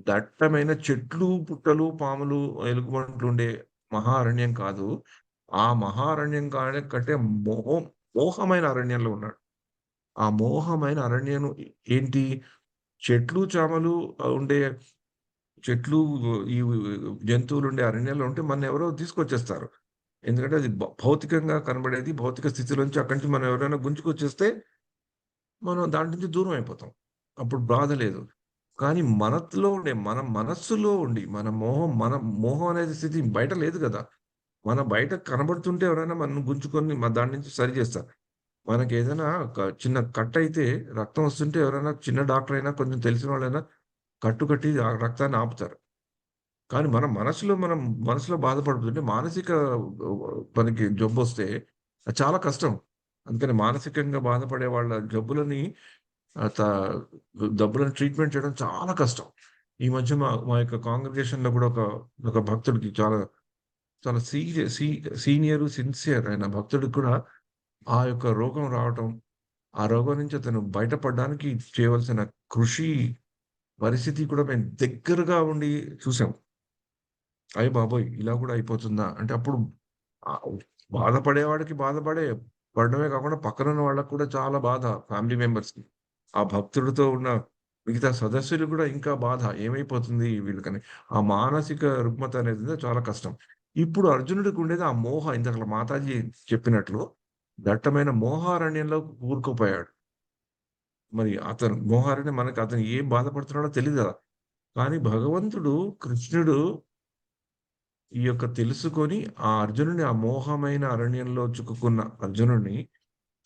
A: దట్టమైన చెట్లు, పుట్టలు, పాములు, ఎలుగుబంట్లుండే మహారణ్యం కాదు. ఆ మహారణ్యం కంటే మోహమైన అరణ్యంలో ఉన్నాడు. ఆ మోహమైన అరణ్యం ఏంటి? చెట్లు, చేమలు ఉండే చెట్లు ఈ జంతువులుండే అరణ్యంలో ఉంటే మననెవరో తీసుకొచ్చేస్తారు. ఎందుకంటే అది భౌతికంగా కనబడేది. భౌతిక స్థితిలోంచి అక్కడి నుంచి మనం ఎవరైనా గుంజుకొచ్చేస్తే మనం దాని నుంచి దూరం అయిపోతాం. అప్పుడు బాధ లేదు. కానీ మన మనస్సులో ఉండి మన మోహం అనే స్థితి బయట లేదు గదా! మన బయట కనబడుతుంటే ఎవరైనా మనల్ని గుంజుకొని దాని నుంచి సరి జేస్తారు. మనకేదైనా ఒక చిన్న కట్టయితే రక్తం వస్తుంటే ఎవరైనా చిన్న డాక్టర్ అయినా కొంచెం తెలిసిన వాళ్ళైనా కట్టి ఆ రక్తాన్ని ఆపుతారు. కానీ మనం మనసులో బాధపడుతుంటే మానసిక మనకి జబ్బొస్తే అది చాలా కష్టం. అందుకని మానసికంగా బాధపడే వాళ్ళ జబ్బులని ఆహ్, త జబ్బులను ట్రీట్‌మెంట్ చేయడం చాలా కష్టం. ఈ మధ్య మా యొక్క కాంగ్రిగేషన్‌లో కూడా ఒక భక్తుడికి చాలా చాలా సీనియర్, సిన్సియర్ అయిన భక్తుడికి కూడా ఆ యొక్క రోగం రావటం, ఆ రోగం నుంచి అతను బయటపడడానికి చేయవలసిన కృషి, పరిస్థితి కూడా మేము దగ్గరగా ఉండి చూసాం. అయ్య బాబోయ్! ఇలా కూడా అయిపోతుందా? అంటే అప్పుడు ఆహ్, బాధపడేవాడికి పడడమే కాకుండా పక్కనున్న వాళ్ళకి కూడా చాలా బాధ ఫ్యామిలీ మెంబర్స్‌కి. ఆ భక్తుడితో ఉన్న మిగతా సదస్సులు కూడా ఇంకా బాధ. ఏమైపోతుంది వీళ్ళకని. ఆ మానసిక రుగ్మత అనేది చాలా కష్టం. ఇప్పుడు అర్జునుడికి ఉండేది ఆ మోహ ఇందాకల మాతాజీ చెప్పినట్లు దట్టమైన మోహారణ్యంలో కూరుకుపోయాడు. మరి అతను మోహారణ్యం మనకు అతను ఏం బాధపడుతున్నాడో తెలీదు గదా! కానీ భగవంతుడు కృష్ణుడు ఈ యొక్క తెలుసుకొని ఆ అర్జునుడిని ఆ మోహమైన అరణ్యంలో చిక్కుకున్న అర్జునుడిని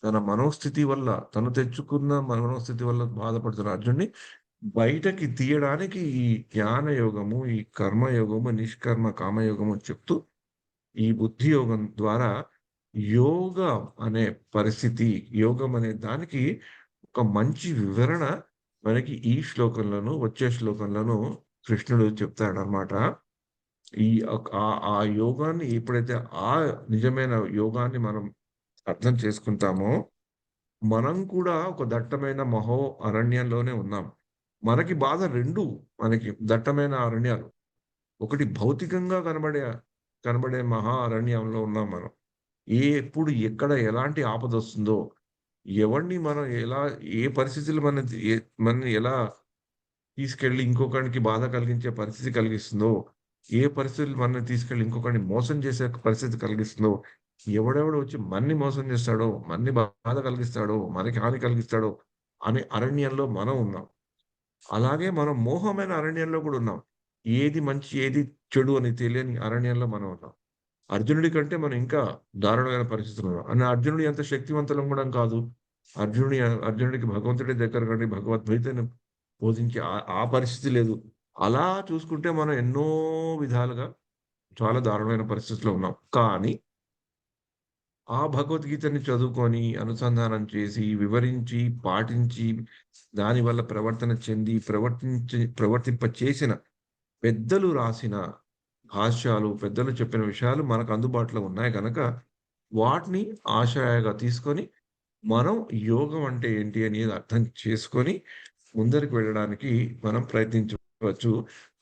A: తన మనోస్థితి వల్ల తను తెచ్చుకున్న మనోస్థితి వల్ల బాధపడుతున్న అర్జునుడిని బయటకి తీయడానికి ఈ జ్ఞాన యోగము, ఈ కర్మయోగము, నిష్కర్మ కామయోగము చెప్తూ ఈ బుద్ధి యోగం ద్వారా యోగ అనే పరిస్థితి, యోగం అనే దానికి ఒక మంచి వివరణ మనకి ఈ శ్లోకంలోను, వచ్చే శ్లోకంలోను కృష్ణుడు చెప్తాడనమాట. ఈ ఆ యోగాన్ని ఎప్పుడైతే ఆ నిజమైన యోగాన్ని మనం అర్థం చేసుకుంటామో, మనం కూడా ఒక దట్టమైన అరణ్యంలోనే ఉన్నాం. మనకి బాధ 2 మనకి దట్టమైన అరణ్యాలు. ఒకటి భౌతికంగా కనబడే మహా అరణ్యంలో ఉన్నాం మనం. ఎప్పుడు ఎక్కడ ఎలాంటి ఆపదొస్తుందో, ఎవడిని మనం ఏ పరిస్థితులు మనల్ని ఎలా తీసుకెళ్ళి ఇంకొకడికి బాధ కలిగించే పరిస్థితి కలిగిస్తుందో, ఏ పరిస్థితులు మనల్ని తీసుకెళ్ళి ఇంకొకడిని మోసం చేసే పరిస్థితి కలిగిస్తుందో, ఎవడెవడు వచ్చి మన్ని మోసం చేస్తాడో, మన్ని బాధ కలిగిస్తాడో, మనకి హాని కలిగిస్తాడో అనే అరణ్యంలో మనం ఉన్నాం. అలాగే మనం మోహమైన అరణ్యంలో కూడా ఉన్నాం. ఏది మంచి, ఏది చెడు అని తెలియని అరణ్యంలో మనం ఉన్నాం. అర్జునుడి కంటే మనం ఇంకా దారుణమైన పరిస్థితుల్లో ఉన్నాం. అర్జునుడు ఎంత శక్తివంతులం కూడా కాదు. అర్జునుడికి భగవంతుడి దగ్గర గాని భగవద్గీతను బోధించే ఆ పరిస్థితి లేదు. అలా చూసుకుంటే మనం ఎన్నో విధాలుగా చాలా దారుణమైన పరిస్థితిలో ఉన్నాం. కానీ ఆ భగవద్గీతని చదువుకొని, అనుసంధానం చేసి, వివరించి, పాటించి, దానివల్ల ప్రవర్తన చెంది, ప్రవర్తింప చేసిన పెద్దలు రాసిన భాష్యాలు, పెద్దలు చెప్పిన విషయాలు మనకు అందుబాటులో ఉన్నాయి గనక, వాటిని ఆశయాగా తీసుకొని, మనం యోగం అంటే ఏంటి అనేది అర్థం చేసుకొని, ముందరికి వెళ్ళడానికి మనం ప్రయత్నించవచ్చు.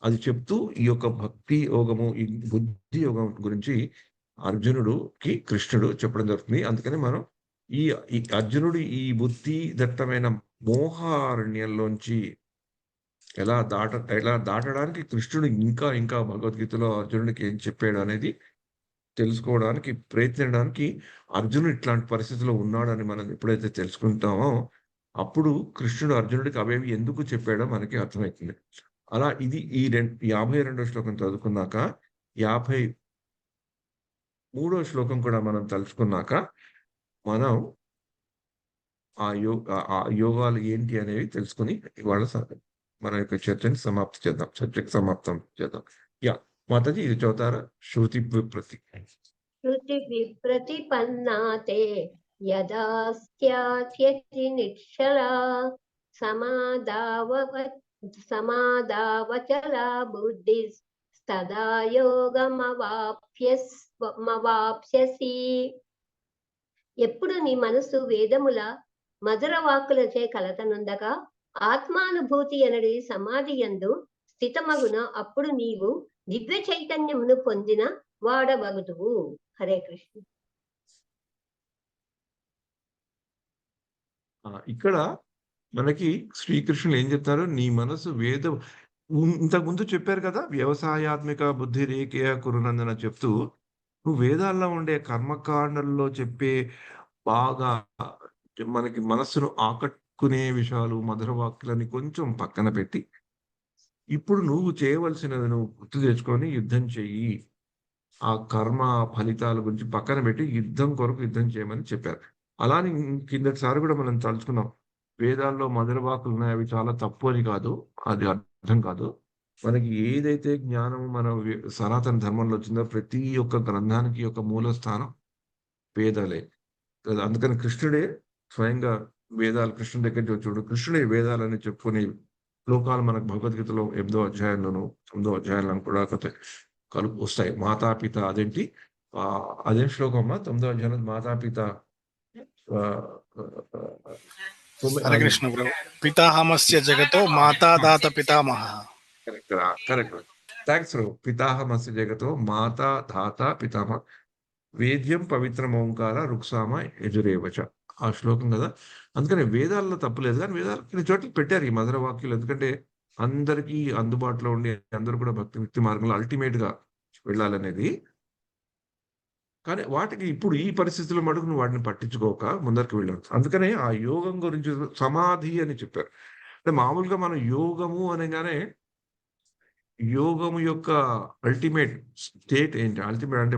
A: అది చెప్తూ ఈ యొక్క భక్తి యోగము, ఈ బుద్ధి యోగం గురించి అర్జునుడుకి కృష్ణుడు చెప్పడం జరుగుతుంది. అందుకని మనం ఈ ఈ అర్జునుడు ఈ బుద్ధి దట్టమైన మోహారణ్యంలోంచి ఎలా దాటడానికి కృష్ణుడు ఇంకా భగవద్గీతలో అర్జునుడికి ఏం చెప్పాడు అనేది తెలుసుకోవడానికి, ప్రయత్నించడానికి అర్జునుడు ఇట్లాంటి పరిస్థితిలో ఉన్నాడని మనం ఎప్పుడైతే తెలుసుకుంటామో, అప్పుడు కృష్ణుడు అర్జునుడికి అవేవి ఎందుకు చెప్పాడో మనకి అర్థమైతుంది. అలా ఇది ఈ 52వ శ్లోకం చదువుకున్నాక, 53వ శ్లోకం కూడా మనం తలుచుకున్నాక, మనం ఆ యోగాలు ఏంటి అనేవి తెలుసుకొని ఇవాళ మన యొక్క చర్చని సమాప్తి చేద్దాం. చర్చకి సమాప్తం చేద్దాం. యాహ్! మాతాజీ ఇది చదువుతారా? శృతి విప్రతి.
B: శృతి విప్రతిపన్నా తే యదా స్యాత్యతి నిశ్చలా సమాధావ సమాధావచలా బుద్ధిస్తదా యోగమవాప్స్యసి. ఎప్పుడు నీ మనసు వేదముల మధుర వాక్కులచే కలతనుందగా ఆత్మానుభూతి అనడి సమాధి యందు స్థితమగున అప్పుడు నీవు దివ్య చైతన్యమును పొందిన వాడవగుదువు. హరే కృష్ణ.
A: ఇక్కడ మనకి శ్రీకృష్ణులు ఏం చెప్తారు? నీ మనసు ఇంతకుముందు చెప్పారు కదా! వ్యవసాయాత్మిక బుద్ధి రేఖేయ కురునందన చెప్తూ, నువ్వు వేదాల్లో ఉండే కర్మకాండల్లో చెప్పే బాగా మనకి మనస్సును ఆకట్టుకునే విషయాలు, మధుర వాక్కులని కొంచెం పక్కన పెట్టి, ఇప్పుడు నువ్వు చేయవలసినది నువ్వు గుర్తు తెచ్చుకొని యుద్ధం చెయ్యి. ఆ కర్మ ఫలితాల గురించి పక్కన పెట్టి యుద్ధం కొరకు యుద్ధం చేయమని చెప్పారు. అలానే కిందటిసారి కూడా మనం తలుచుకున్నాం. వేదాల్లో మధుర వాక్కులున్నాయి. అవి చాలా తప్పు అని కాదు. అది అర్థం కాదు. మనకి ఏదైతే జ్ఞానం మన సనాతన ధర్మంలో వచ్చిందో ప్రతి ఒక్క గ్రంథానికి ఒక మూల స్థానం వేదాలే. కదా! అందుకని కృష్ణుడే స్వయంగా కృష్ణుడి దగ్గర నుంచి చూడు. కృష్ణుడే వేదాలని చెప్పుకుని శ్లోకాలు మనకు భగవద్గీతలో 8వ అధ్యాయంలోను 9వ అధ్యాయంలో కూడా వస్తాయి. మాతాపిత అదేంటి అదేం శ్లోకం అమ్మా 9వ అధ్యాయంలో మాతాపిత
C: హరే
A: అది
C: కృష్ణ ప్రభు. పితాహమస్య జగతో మాతాదాత పితామహ.
A: Correct correct. థ్యాంక్స్ ప్రభు. పితాహమస్య జగతో మాతా ధాత పితామహ వేద్యం పవిత్రం ఓంకార రుక్సామ యజురేవచ. ఆ శ్లోకం కదా. అందుకని వేదాల్లో తప్పులేదు, కానీ వేదాలు కొన్ని చోట్ల పెట్టారు ఈ మధుర వాక్యాలు. ఎందుకంటే అందరికీ అందుబాటులో ఉండి అందరూ కూడా భక్తి మార్గంలో అల్టిమేట్ గా వెళ్ళాలనేది. కానీ వాటికి ఇప్పుడు ఈ పరిస్థితుల్లో మటుకు నువ్వు వాటిని పట్టించుకోక ముందరికి వెళ్ళావు. అందుకనే ఆ యోగం గురించి సమాధి అని చెప్పారు. అంటే మామూలుగా మనం యోగము అనగానే యోగము యొక్క అల్టిమేట్ స్టేట్ ఏంటి? అల్టిమేట్ అంటే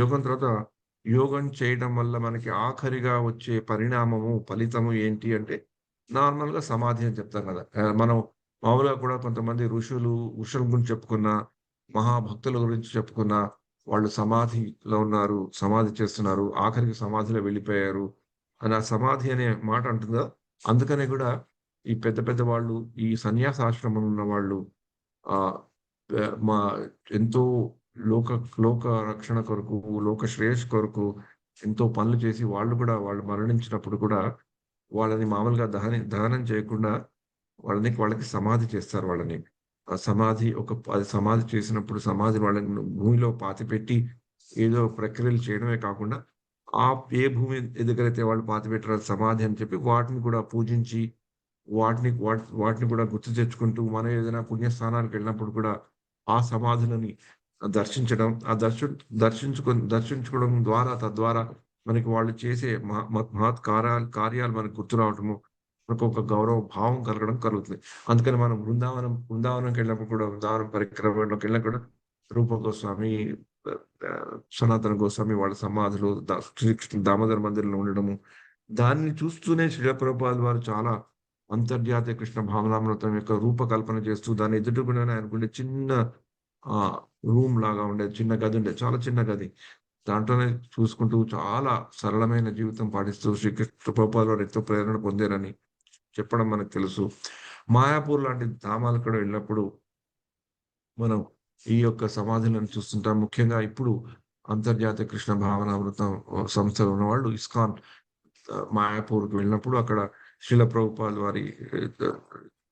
A: యోగం తర్వాత యోగం చేయడం వల్ల మనకి ఆఖరిగా వచ్చే పరిణామము, ఫలితము ఏంటి అంటే నార్మల్‌గా సమాధి అని చెప్తాం కదా! మనం మామూలుగా కూడా కొంతమంది ఋషుల గురించి చెప్పుకున్న, మహాభక్తుల గురించి చెప్పుకున్న, వాళ్ళు సమాధిలో ఉన్నారు, సమాధి చేస్తున్నారు, ఆఖరికి సమాధిలో వెళ్ళిపోయారు అని ఆ సమాధి అనే మాట అంటుందా? అందుకనే కూడా ఈ పెద్ద పెద్ద వాళ్ళు, ఈ సన్యాసాశ్రమంలో ఉన్న వాళ్ళు ఆహ్, మా ఎంతో లోక లోక రక్షణ కొరకు, లోక శ్రేయస్సు కొరకు ఎంతో పనులు చేసి వాళ్ళు కూడా వాళ్ళు మరణించినప్పుడు కూడా వాళ్ళని మామూలుగా దహనం చేయకుండా వాళ్ళకి సమాధి చేస్తారు వాళ్ళని. ఆ సమాధి అది సమాధి చేసినప్పుడు సమాధి వాళ్ళని భూమిలో పాతిపెట్టి ఏదో ప్రక్రియలు చేయడమే కాకుండా, ఏ భూమి దగ్గరైతే వాళ్ళు పాతిపెట్టారో అది సమాధి అని చెప్పి వాటిని కూడా పూజించి వాటిని కూడా గుర్తు తెచ్చుకుంటూ మనం ఏదైనా పుణ్యస్థానానికెళ్ళినప్పుడు కూడా ఆ సమాధులని దర్శించడం, ఆ దర్శించుకోవడం ద్వారా తద్వారా మనకి వాళ్ళు చేసే మహత్ కార్యాలు మనకు గుర్తు రావటము, మనకొక గౌరవ భావం కలగడం కలుగుతుంది. అందుకని మనం బృందావనంకెళ్ళినప్పుడు కూడా బృందావనం పరిక్రమలోకెళ్ళినా కూడా రూప గోస్వామి, సనాతన గోస్వామి వాళ్ళ సమాధులు శ్రీకృష్ణ దామోదర మందిరంలో ఉండడము, దాన్ని చూస్తూనే శ్రీల ప్రభుపాదుల వారు చాలా అంతర్జాతీయ కృష్ణ భావనామృతం యొక్క రూపకల్పన చేస్తూ దాని ఎదురుగుండానే ఆయనకుండే చిన్న రూమ్ లాగా ఉండేది. చిన్న గది ఉండేది. చాలా చిన్న గది. దాంట్లోనే చూసుకుంటూ చాలా సరళమైన జీవితం పాటిస్తూ శ్రీకృష్ణ ప్రభుపాదుల వారు ఎంతో ప్రేరణ పొందారని చెప్పడం మనకు తెలుసు. మాయాపూర్ లాంటి ధామాలకు కూడా వెళ్ళినప్పుడు మనం ఈ యొక్క సమాధులను చూస్తుంటాం. ముఖ్యంగా ఇప్పుడు అంతర్జాతీయ కృష్ణ భావనామృతం సంస్థలో ఉన్నవాళ్ళు ఇస్కాన్ మాయాపూర్‌కి వెళ్ళినప్పుడు అక్కడ శ్రీల ప్రభుపాద్ వారి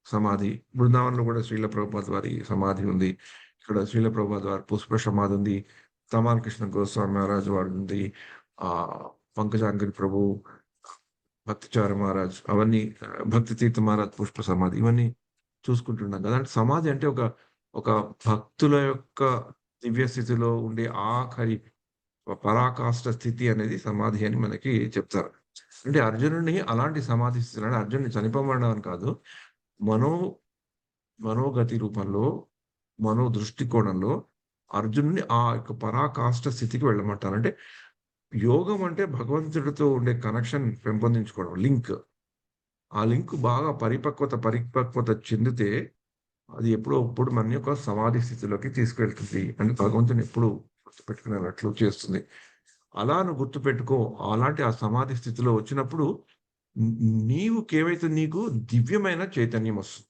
A: సమాధి, బృందావనంలో కూడా శ్రీల ప్రభుపాద్ వారి సమాధి ఉంది. ఇక్కడ శ్రీల ప్రభుపాద్ వారి పుష్ప సమాధి ఉంది. తమాల్ కృష్ణ గోస్వామి మహారాజ్ వారిది ఉంది. పంకజాంగిరి ప్రభు, భక్తిచార మహారాజ్, అవన్నీ భక్తి తీర్థ మహారాజ్ పుష్ప సమాధి, ఇవన్నీ చూసుకుంటున్నాం కదా. అంటే సమాధి అంటే ఒక భక్తుల యొక్క దివ్య స్థితిలో ఉండే ఆఖరి పరాకాష్ఠ స్థితి అనేది సమాధి అని మనకి చెప్తారు. అంటే అర్జునుడిని అలాంటి సమాధి స్థితిలో, అంటే అర్జునుడిని చనిపోమనడం అని కాదు, మనోగతి రూపంలో, దృష్టికోణంలో అర్జునుడిని ఆ యొక్క పరాకాష్ఠ స్థితికి వెళ్ళమంటారు. అంటే యోగం అంటే భగవంతుడితో ఉండే కనెక్షన్ పెంపొందించుకోవడం, లింక్. ఆ లింక్ బాగా పరిపక్వత చెందితే అది అప్పుడు మన యొక్క సమాధి స్థితిలోకి తీసుకెళ్తుంది. అంటే భగవంతుని ఎప్పుడు గుర్తుపెట్టుకునేటట్లు చేస్తుంది. అలా నువ్వు గుర్తుపెట్టుకో. అలాంటి ఆ సమాధి స్థితిలో వచ్చినప్పుడు నీకు దివ్యమైన చైతన్యం వస్తుంది.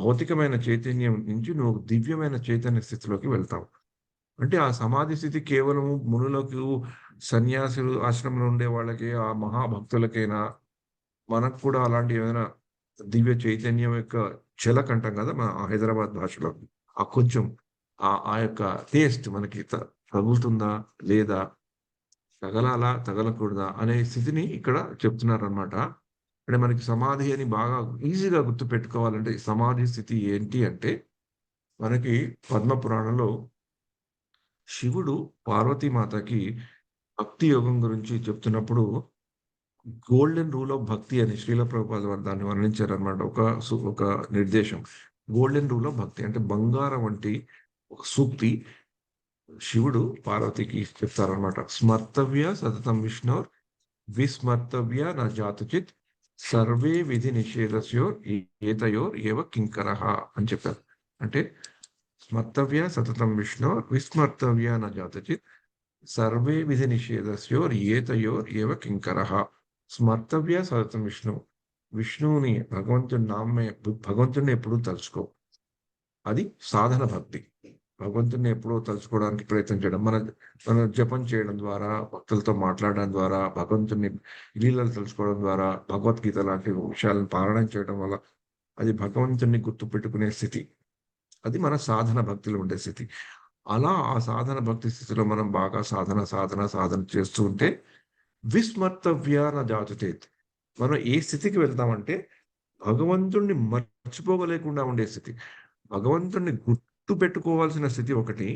A: భౌతికమైన చైతన్యం నుంచి నువ్వు దివ్యమైన చైతన్య స్థితిలోకి వెళ్తావు. అంటే ఆ సమాధి స్థితి కేవలం మునులకు, సన్యాసులు ఆశ్రమంలో ఉండే వాళ్ళకి, ఆ మహాభక్తులకైనా, మనకు కూడా అలాంటి ఏమైనా దివ్య చైతన్యం యొక్క ఝలక్ అంటాం కదా మన హైదరాబాద్ భాషలో. ఆ కొంచెం ఆ యొక్క టేస్ట్ మనకి తగులుతుందా? లేదా? తగలాలా? తగలకూడదా? అనే స్థితిని ఇక్కడ చెప్తున్నారనమాట. అంటే మనకి సమాధి అని బాగా ఈజీగా గుర్తుపెట్టుకోవాలంటే సమాధి స్థితి ఏంటి అంటే, మనకి పద్మ పురాణంలో శివుడు పార్వతీమాతకి భక్తి యోగం గురించి చెప్తున్నప్పుడు గోల్డెన్ రూల్ ఆఫ్ భక్తి అని శ్రీల ప్రభుపాద వారు దాన్ని వర్ణించారనమాట. ఒక నిర్దేశం. గోల్డెన్ రూల్ ఆఫ్ భక్తి అంటే బంగారం వంటి ఒక సూక్తి శివుడు పార్వతికి చెప్తారనమాట. స్మర్తవ్య సతతం విష్ణోర్ విస్మర్తవ్య నా జాతుచిత్ సర్వే విధి నిషేధస్యోర్ ఏతయోర్ ఏవ కింకరః అని చెప్పారు. అంటే స్మర్తవ్య సతతం విష్ణోర్ విస్మర్తవ్య నా జాతుచిత్ సర్వే విధి నిషేధస్యోర్ ఏతయోర్ ఏవ కింకరః. స్మర్తవ్య సతతం విష్ణు, విష్ణువుని భగవంతుని భగవంతుడిని ఎప్పుడూ తలుచుకో. అది సాధన భక్తి. భగవంతుడిని ఎప్పుడూ తలుచుకోవడానికి ప్రయత్నం చేయడం. మన జపం చేయడం ద్వారా, భక్తులతో మాట్లాడడం ద్వారా, భగవంతుడిని లీలలు తలుచుకోవడం ద్వారా, భగవద్గీత లాంటి విషయాలను పారాయణం చేయడం వల్ల అది భగవంతుడిని గుర్తుపెట్టుకునే స్థితి. అది మన సాధన భక్తిలో ఉండే స్థితి. అలా ఆ సాధన భక్తి స్థితిలో మనం బాగా సాధన చేస్తూ ఉంటే విస్మర్తవ్య న జాతుతేత్. మనం ఏ స్థితికి వెళ్తామంటే భగవంతుడిని మర్చిపోగలేకుండా ఉండే స్థితి. భగవంతుడిని గుర్తు పెట్టుకోవాల్సిన స్థితి ఒకటి,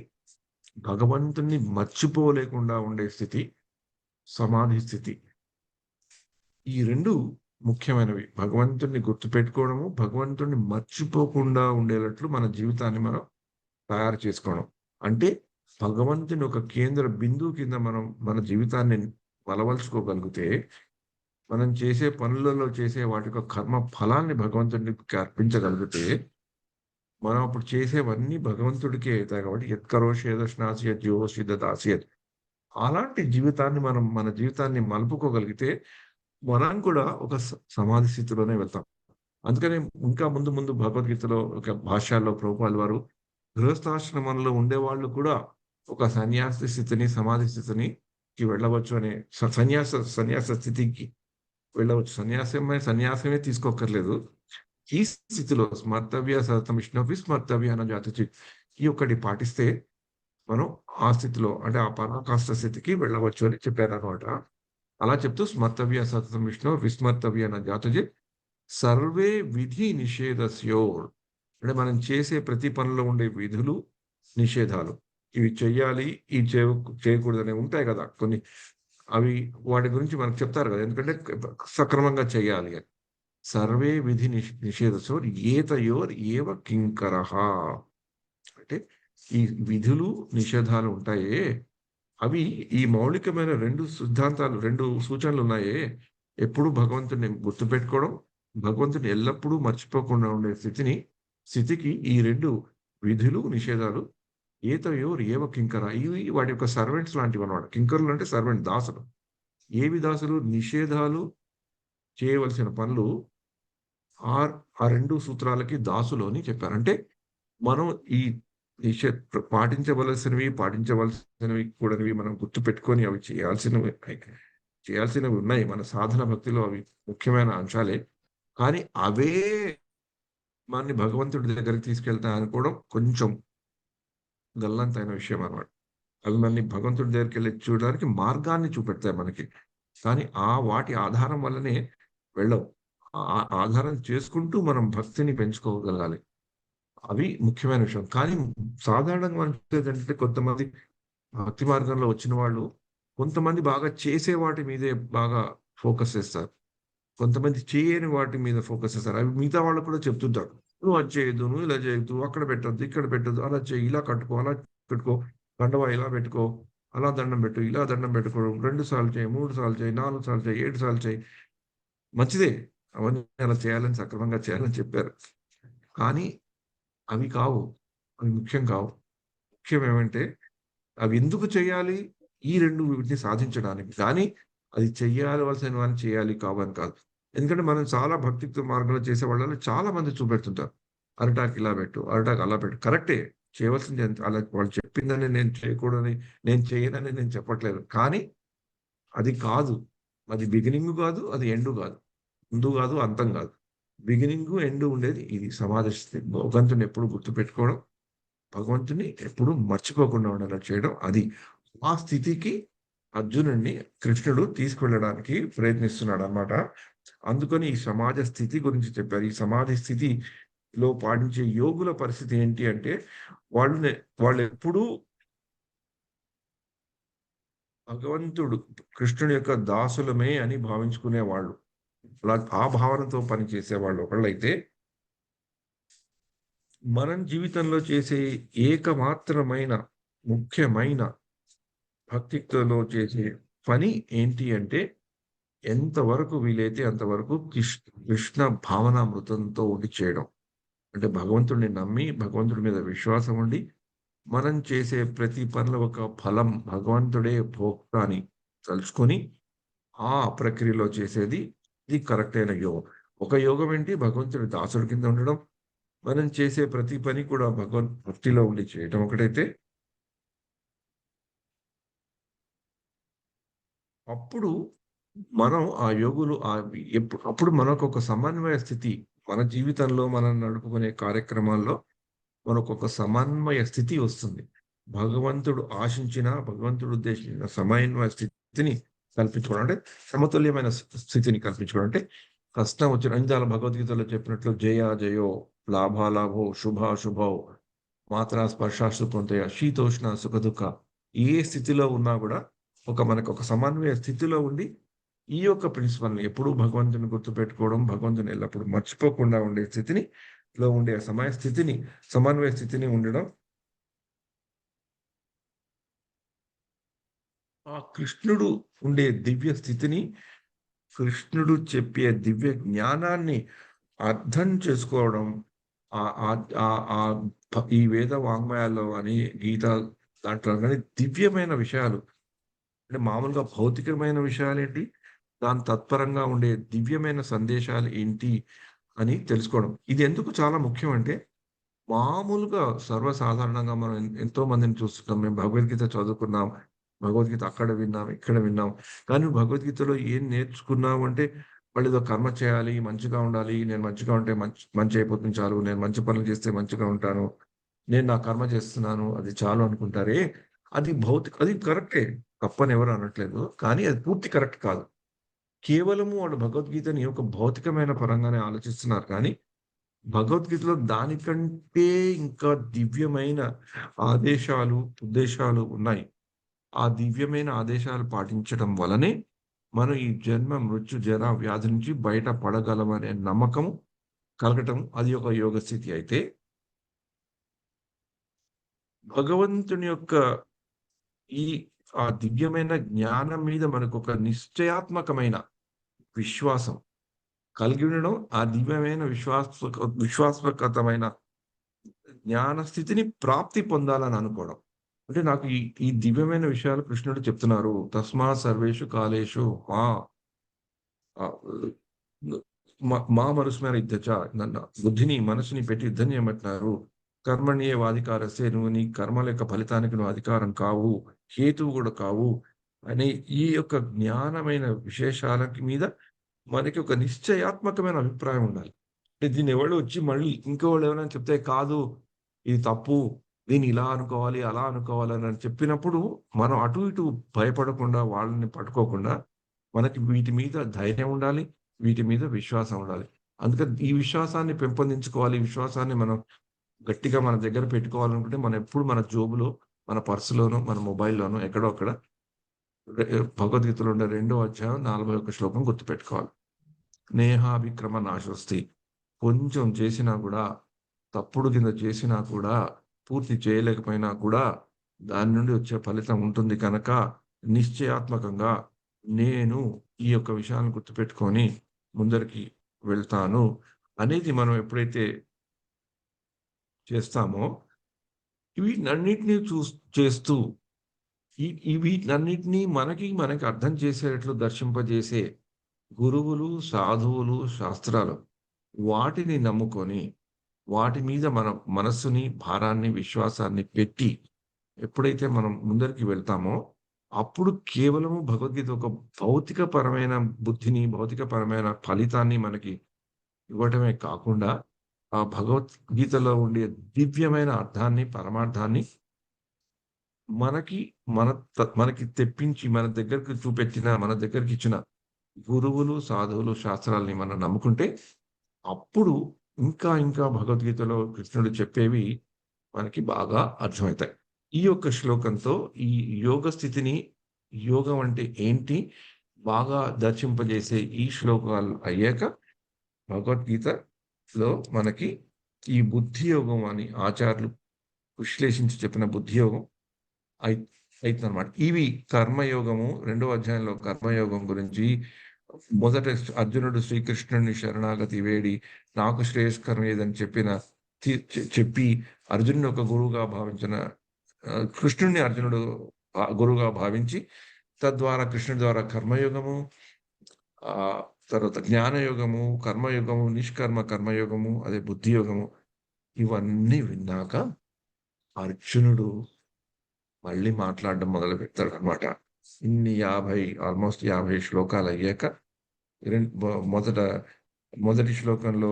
A: భగవంతుడిని మర్చిపోలేకుండా ఉండే స్థితి సమాధి స్థితి. ఈ 2 ముఖ్యమైనవి. భగవంతుడిని గుర్తుపెట్టుకోవడము, భగవంతుడిని మర్చిపోకుండా ఉండేటట్లు మన జీవితాన్ని మనం తయారు చేసుకోవడం. అంటే భగవంతుని ఒక కేంద్ర బిందువు కింద మనం మన జీవితాన్ని బలవలుచుకోగలిగితే, మనం చేసే పనులలో చేసే వాటి యొక్క కర్మ ఫలాన్ని భగవంతుడికి అర్పించగలిగితే, మనం అప్పుడు చేసేవన్నీ భగవంతుడికే అవుతాయి కాబట్టి యత్కరోషి జీవోషి దదాస్యత్. అలాంటి జీవితాన్ని మనం మన జీవితాన్ని మలుపుకోగలిగితే మనం కూడా ఒక సమాధి స్థితిలోనే వెళ్తాం. అందుకని ఇంకా ముందు భగవద్గీతలో ఒక భాష్యాల్లో ప్రభుపాదుల వారు గృహస్థాశ్రమంలో ఉండేవాళ్ళు కూడా ఒక సన్యాసి స్థితిని, సమాధి స్థితికి వెళ్ళవచ్చు అనే సన్యాస స్థితికి వెళ్ళవచ్చు. సన్యాసమే తీసుకోక్కర్లేదు. ఈ స్థితిలో స్మర్తవ్య సతతం విష్ణు విస్మర్తవ్య అన్న జాతి ఈ ఒక్కటి పాటిస్తే మనం ఆ స్థితిలో అంటే ఆ పరాకాష్ఠ స్థితికి వెళ్ళవచ్చు అని చెప్పారనమాట. అలా చెప్తూ స్మర్తవ్య సతతం విష్ణు విస్మర్తవ్య అన్న జాతుజి సర్వే విధి నిషేధస్యోర్. అంటే మనం చేసే ప్రతి పనిలో ఉండే విధులు, నిషేధాలు, ఇవి చెయ్యాలి, ఇవి చేయకూడదు అనేవి ఉంటాయి కదా కొన్ని. అవి వాటి గురించి మనకు చెప్తారు కదా, ఎందుకంటే సక్రమంగా చేయాలి అని. సర్వే విధి నిషేధసోర్ ఏతయోర్ ఏవ కింకరః. అంటే ఈ విధులు నిషేధాలు ఉంటాయే, అవి ఈ మౌలికమైన 2 సిద్ధాంతాలు, 2 సూచనలు ఉన్నాయే, ఎప్పుడు భగవంతుని గుర్తుపెట్టుకోవడం, భగవంతుని ఎల్లప్పుడూ మర్చిపోకుండా ఉండే స్థితికి ఈ 2 విధులు, నిషేధాలు ఏతయోర్ ఏవ కింకర. ఇవి వాటి యొక్క సర్వెంట్స్ లాంటివి అన్నమాట. కింకరులు అంటే సర్వెంట్, దాసులు. ఏవి దాసులు? నిషేధాలు చేయవలసిన పనులు ఆ 2 సూత్రాలకి దాసులు అని చెప్పారు. అంటే మనం ఈ పాటించవలసినవి కూడనివి మనం గుర్తుపెట్టుకొని అవి చేయాల్సినవి ఉన్నాయి. మన సాధన భక్తిలో అవి ముఖ్యమైన అంశాలే. కానీ అవే మనని భగవంతుడి దగ్గరికి తీసుకెళ్తాయి అనుకోవడం కొంచెం గల్లంతైన విషయం అన్నమాట. అవి మనని భగవంతుడి దగ్గరికి వెళ్ళి చూడడానికి మార్గాన్ని చూపెడతాయి మనకి. కానీ వాటి ఆధారం వల్లనే వెళ్ళవు. ఆధారం చేసుకుంటూ మనం భక్తిని పెంచుకోగలగాలి. అవి ముఖ్యమైన విషయం. కానీ సాధారణంగా మనం చూసేదంటే కొంతమంది భక్తి మార్గంలో వచ్చిన వాళ్ళు కొంతమంది బాగా చేసే వాటి మీదే బాగా ఫోకస్ చేస్తారు. కొంతమంది చేయని వాటి మీద ఫోకస్ చేస్తారు. అవి మిగతా వాళ్ళు కూడా చెప్తుంటారు. నువ్వు అది చేయొద్దు, నువ్వు ఇలా చేయొద్దు, అక్కడ పెట్టొద్దు, ఇక్కడ పెట్టొద్దు, అలా చేయి, ఇలా కట్టుకో, అలా పెట్టుకో, కండవా ఇలా పెట్టుకో, అలా దండం పెట్టు, ఇలా దండం పెట్టుకోవడం, 2 సార్లు చేయి, 3 సార్లు చేయి, 4 సార్లు చేయి, 7 సార్లు చేయి. మంచిదే, అవన్నీ అలా చేయాలని, సక్రమంగా చేయాలని చెప్పారు. కానీ అవి కావు. అవి ముఖ్యం కావు. ముఖ్యం ఏమంటే అవి ఎందుకు చేయాలి? ఈ 2 వీటిని సాధించడానికి. కానీ అది చెయ్యాల్సినవన్నీ చేయాలి కావని కాదు. ఎందుకంటే మనం చాలా భక్తియుక్త మార్గంలో చేసే వాళ్ళలో చాలా మంది చూపెడుతుంటారు. అరిటాకు ఇలా పెట్టు, అరిటాకు అలా పెట్టు. కరెక్టే, చేయవలసింది అలా వాళ్ళు చెప్పిందని నేను చేయకూడదని, నేను చేయనని నేను చెప్పట్లేదు. కానీ అది కాదు. అది బిగినింగ్ కాదు, అది ఎండ్ కాదు. ముందు కాదు, అంతం కాదు. బిగినింగ్, ఎండ్ ఉండేది ఇది సమాధి స్థితి. భగవంతుని ఎప్పుడు గుర్తుపెట్టుకోవడం, భగవంతుని ఎప్పుడు మర్చిపోకుండా ఉండేలా చేయడం. అది ఆ స్థితికి అర్జునుడిని కృష్ణుడు తీసుకువెళ్ళడానికి ప్రయత్నిస్తున్నాడు అన్నమాట. అందుకని ఈ సమాజ స్థితి గురించి చెప్పారు. ఈ సమాధి స్థితిలో పాటించే యోగుల పరిస్థితి ఏంటి అంటే వాళ్ళు ఎప్పుడూ భగవంతుడు కృష్ణుడి యొక్క దాసులమే అని భావించుకునేవాళ్ళు. అలా ఆ భావనతో పనిచేసేవాళ్ళు ఒకళ్ళైతే, మనం జీవితంలో చేసే ఏకమాత్రమైన ముఖ్యమైన భక్తితో చేసే పని ఏంటి అంటే ఎంతవరకు వీలైతే అంతవరకు కృష్ణ భావనామృతంతో ఉండి చేయడం. అంటే భగవంతుడిని నమ్మి, భగవంతుడి మీద విశ్వాసం ఉండి, మనం చేసే ప్రతి పనిలో ఒక ఫలం భగవంతుడే భోక్త అని తలుచుకొని ఆ ప్రక్రియలో చేసేది ఇది కరెక్ట్ అయిన యోగం. ఒక యోగం ఏంటి? భగవంతుడి దాసుడి కింద ఉండడం. మనం చేసే ప్రతి పని కూడా భగవద్ భక్తిలో ఉండి చేయటం ఒకటైతే, అప్పుడు మనం ఆ యోగులు అప్పుడు మనకొక సమన్వయ స్థితి, మన జీవితంలో మనం నడుపుకునే కార్యక్రమాల్లో మనకొక సమన్వయ స్థితి వస్తుంది. భగవంతుడు ఆశించిన, భగవంతుడు ఉద్దేశించిన సమన్వయ స్థితిని కల్పించుకోవడం. అంటే సమతుల్యమైన స్థితిని కల్పించుకోవడం. అంటే కష్టం వచ్చిన ఇందాల భగవద్గీతలో చెప్పినట్లు జయ జయో, లాభాలాభో, శుభాశుభో, మాత్రా స్పర్శ సుఖంతయ, శీతోష్ణ సుఖదుఃఖ. ఏ స్థితిలో ఉన్నా గూడా మనకొక సమన్వయ స్థితిలో ఉండి, ఈ యొక్క ప్రిన్సిపల్‌ని ఎప్పుడూ భగవంతుని గుర్తుపెట్టుకోవడం, భగవంతుని ఎల్లప్పుడూ మర్చిపోకుండా ఉండే స్థితిని ఉండే సమన్వయ స్థితిని ఉండడం. ఆ కృష్ణుడు ఉండే దివ్య స్థితిని, కృష్ణుడు చెప్పే దివ్య జ్ఞానాన్ని అర్థం చేసుకోవడం. ఆహ్, ఆహ్, ఆహ్, ఆహ్, ఈ వేద వాంగ్మయాల్లో గాని, గీత దాంట్లో గాని దివ్యమైన విషయాలు, అంటే మామూలుగా భౌతికమైన విషయాలేంటి, దాని తత్పరంగా ఉండే దివ్యమైన సందేశాలు ఏంటి అని తెలుసుకోవడం. ఇది ఎందుకు చాలా ముఖ్యం అంటే, మామూలుగా సర్వసాధారణంగా మనం ఎంతో మందిని చూస్తుంటాం. మేము భగవద్గీత చదువుకున్నాం. భగవద్గీత అక్కడ విన్నాం, ఇక్కడ విన్నాం. కానీ భగవద్గీతలో ఏం నేర్చుకున్నాం అంటే, వాళ్ళేదో కర్మ చేయాలి, మంచిగా ఉండాలి, నేను మంచిగా ఉంటే మంచి అయిపోతుంది చాలు, నేను మంచి పనులు చేస్తే మంచిగా ఉంటాను, నేను నా కర్మ చేస్తున్నాను అది చాలు అనుకుంటారే, అది కరెక్టే. తప్పని ఎవరు అనట్లేదు. కానీ అది పూర్తి కరెక్ట్ కాదు. కేవలము వాళ్ళు భగవద్గీతని ఒక భౌతికమైన పరంగానే ఆలోచిస్తున్నారు కానీ, భగవద్గీతలో దానికంటే ఇంకా దివ్యమైన ఆదేశాలు, ఉద్దేశాలు ఉన్నాయి. ఆ దివ్యమైన ఆదేశాలు పాటించడం వలనే మనం ఈ జన్మ, మృత్యు, జర, వ్యాధి నుంచి బయట పడగలమనే నమ్మకం కలగటం, అది ఒక యోగ స్థితి అయితే, భగవంతుని యొక్క ఈ ఆ దివ్యమైన జ్ఞానం మీద మనకొక నిశ్చయాత్మకమైన విశ్వాసం కలిగి ఉండడం, ఆ దివ్యమైన విశ్వాసకతమైన జ్ఞాన స్థితిని ప్రాప్తి పొందాలని అనుకోవడం. అంటే నాకు ఈ దివ్యమైన విషయాలు కృష్ణుడు చెప్తున్నారు. తస్మాత్ సర్వేషు కాలేషు మా ఆహ్, మా మనుస్మర యుద్ధచ, నన్ను బుద్ధిని, మనసుని పెట్టి యుద్ధం చేయమంటున్నారు. కర్మణ్యేవాధికారస్తే, నువ్వు నీ కర్మల యొక్క ఫలితానికి నువ్వు అధికారం కావు, హేతువు కూడా కావు అనే ఈ యొక్క జ్ఞానమైన విశేషాలకి మీద మనకి ఒక నిశ్చయాత్మకమైన అభిప్రాయం ఉండాలి. అంటే దీన్ని ఎవడో వచ్చి మళ్ళీ ఇంకోళ్ళు ఎవరైనా చెప్తే కాదు, ఇది తప్పు, దీన్ని ఇలా అనుకోవాలి, అలా అనుకోవాలి అని చెప్పినప్పుడు, మనం అటు ఇటు భయపడకుండా, వాళ్ళని పట్టుకోకుండా, మనకి వీటి మీద ధైర్యం ఉండాలి, వీటి మీద విశ్వాసం ఉండాలి. అందుకని ఈ విశ్వాసాన్ని పెంపొందించుకోవాలి. ఈ విశ్వాసాన్ని మనం గట్టిగా మన దగ్గర పెట్టుకోవాలనుకుంటే, మనం ఎప్పుడు మన జోబులో, మన పర్సులోనో, మన మొబైల్‌లోనో ఎక్కడో అక్కడ భగవద్గీతలో ఉండే 2వ అధ్యాయం 41 శ్లోకం గుర్తుపెట్టుకోవాలి. నేహాభిక్రమ నాశోస్తి. కొంచెం చేసినా కూడా, తప్పుడు కింద చేసినా కూడా, పూర్తి చేయలేకపోయినా కూడా, దాని నుండి వచ్చే ఫలితం ఉంటుంది కనుక, నిశ్చయాత్మకంగా నేను ఈ యొక్క విషయాలను గుర్తుపెట్టుకొని ముందరికి వెళ్తాను అనేది మనం ఎప్పుడైతే చేస్తామో, వీటన్నిటిని చేస్తూ వీటన్నిటిని మనకి అర్థం చేసేటట్లు దర్శింపజేసే గురువులు, సాధువులు, శాస్త్రాలు, వాటిని నమ్ముకొని, వాటి మీద మన మనస్సుని, భారాన్ని, విశ్వాసాన్ని పెట్టి ఎప్పుడైతే మనం ముందరికి వెళ్తామో, అప్పుడు కేవలము భగవద్గీత ఒక భౌతికపరమైన బుద్ధిని, భౌతికపరమైన ఫలితాన్ని మనకి ఇవ్వటమే కాకుండా, ఆ భగవద్గీతలో ఉండే దివ్యమైన అర్థాన్ని, పరమార్థాన్ని మనకి మనకి తెప్పించి, మన దగ్గరికి చూపెట్టిన, మన దగ్గరికిచ్చిన గురువులు, సాధువులు, శాస్త్రాల్ని మనం నమ్ముకుంటే, అప్పుడు ఇంకా భగవద్గీతలో కృష్ణుడు చెప్పేవి మనకి బాగా అర్థమవుతాయి. ఈ యొక్క శ్లోకంతో ఈ యోగ స్థితిని, యోగం అంటే ఏంటి, బాగా దర్శింపజేసే ఈ శ్లోకాలు అయ్యాక, భగవద్గీతలో మనకి ఈ బుద్ధి యోగం అని ఆచార్యులు విశ్లేషించి చెప్పిన బుద్ధి యోగం అయి అయితుందనమాట. ఇవి కర్మయోగము, 2వ అధ్యాయంలో కర్మయోగం గురించి, మొదట అర్జునుడు శ్రీకృష్ణుడిని శరణాగతి వేడి, నాకు శ్రేయస్కరం ఏదని చెప్పి అర్జునుడిని ఒక గురువుగా భావించిన, కృష్ణుడిని అర్జునుడు గురువుగా భావించి, తద్వారా కృష్ణుడి ద్వారా కర్మయోగము, తర్వాత జ్ఞానయోగము, కర్మయోగము, నిష్కర్మ కర్మయోగము, అదే బుద్ధి యోగము ఇవన్నీ విన్నాక అర్జునుడు మళ్ళీ మాట్లాడడం మొదలు పెడతాడనమాట. ఇన్ని 50 ఆల్మోస్ట్ 50 శ్లోకాలు అయ్యాక మొదటి శ్లోకంలో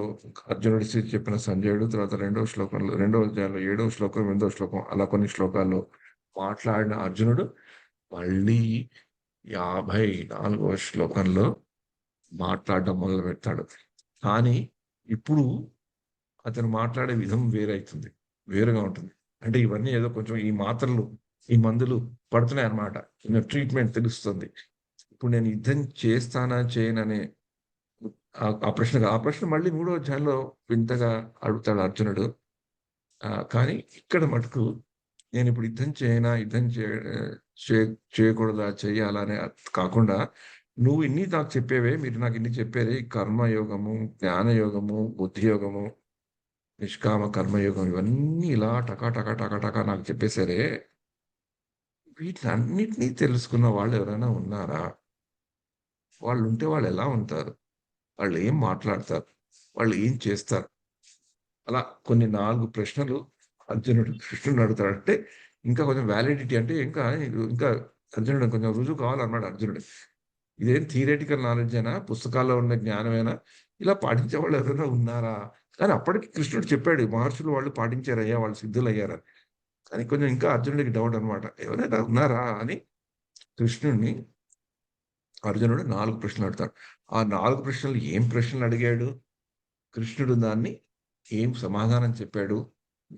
A: అర్జునుడి స్థితి చెప్పిన సంజయుడు, తర్వాత రెండవ శ్లోకంలో రెండవ అధ్యాయంలో 7వ శ్లోకం, 8వ శ్లోకం అలా కొన్ని శ్లోకాల్లో మాట్లాడిన అర్జునుడు మళ్ళీ 54వ శ్లోకంలో మాట్లాడడం మొదలు పెడతాడు. కానీ ఇప్పుడు అతను మాట్లాడే విధం వేరుగా ఉంటుంది. అంటే ఇవన్నీ ఏదో కొంచెం ఈ మాత్రలు, ఈ మందులు పడుతున్నాయి అన్నమాట. ట్రీట్మెంట్ తెలుస్తుంది. ఇప్పుడు నేను యుద్ధం చేస్తానా చేయననే ఆ ప్రశ్న మళ్ళీ 3వ అధ్యాయంలో వింతగా అడుగుతాడు అర్జునుడు. కానీ ఇక్కడ మటుకు నేను ఇప్పుడు యుద్ధం చేయనా, యుద్ధం చేయకూడదా, చేయాలా అనే కాకుండా నువ్వు ఇన్ని నాకు చెప్పేవే, మీరు నాకు ఇన్ని చెప్పారే కర్మయోగము, జ్ఞానయోగము, బుద్ధి యోగము, నిష్కామ కర్మయోగం ఇవన్నీ ఇలా టకా టకా టకా టకా నాకు చెప్పేశారే, వీటినన్నిటినీ తెలుసుకున్న వాళ్ళు ఎవరైనా ఉన్నారా? వాళ్ళుంటే వాళ్ళు ఎలా ఉంటారు? వాళ్ళు ఏం మాట్లాడతారు? వాళ్ళు ఏం చేస్తారు? అలా కొన్ని 4 ప్రశ్నలు కృష్ణుడిని అడుగుతాడు. అంటే ఇంకా కొంచెం వ్యాలిడిటీ అంటే ఇంకా అర్జునుడు కొంచెం రుజువు కావాలన్నమాట అర్జునుడు. ఇదేం థియరిటికల్ నాలెడ్జేనా? పుస్తకాల్లో ఉన్న జ్ఞానమేనా? ఇలా పాటించే వాళ్ళు ఎవరైనా ఉన్నారా? కానీ అప్పటికి కృష్ణుడు చెప్పాడు. మహర్షులు వాళ్ళు పాటించారయ్యా, వాళ్ళు సిద్ధులయ్యారని. కానీ కొంచెం ఇంకా అర్జునుడికి డౌట్ అన్నమాట. ఎవరైనా ఉన్నారా అని కృష్ణుడిని అర్జునుడు 4 ప్రశ్నలు అడుగుతాడు. ఆ 4 ప్రశ్నలు ఏం ప్రశ్నలు అడిగాడు? కృష్ణుడు దాన్ని ఏం సమాధానం చెప్పాడు?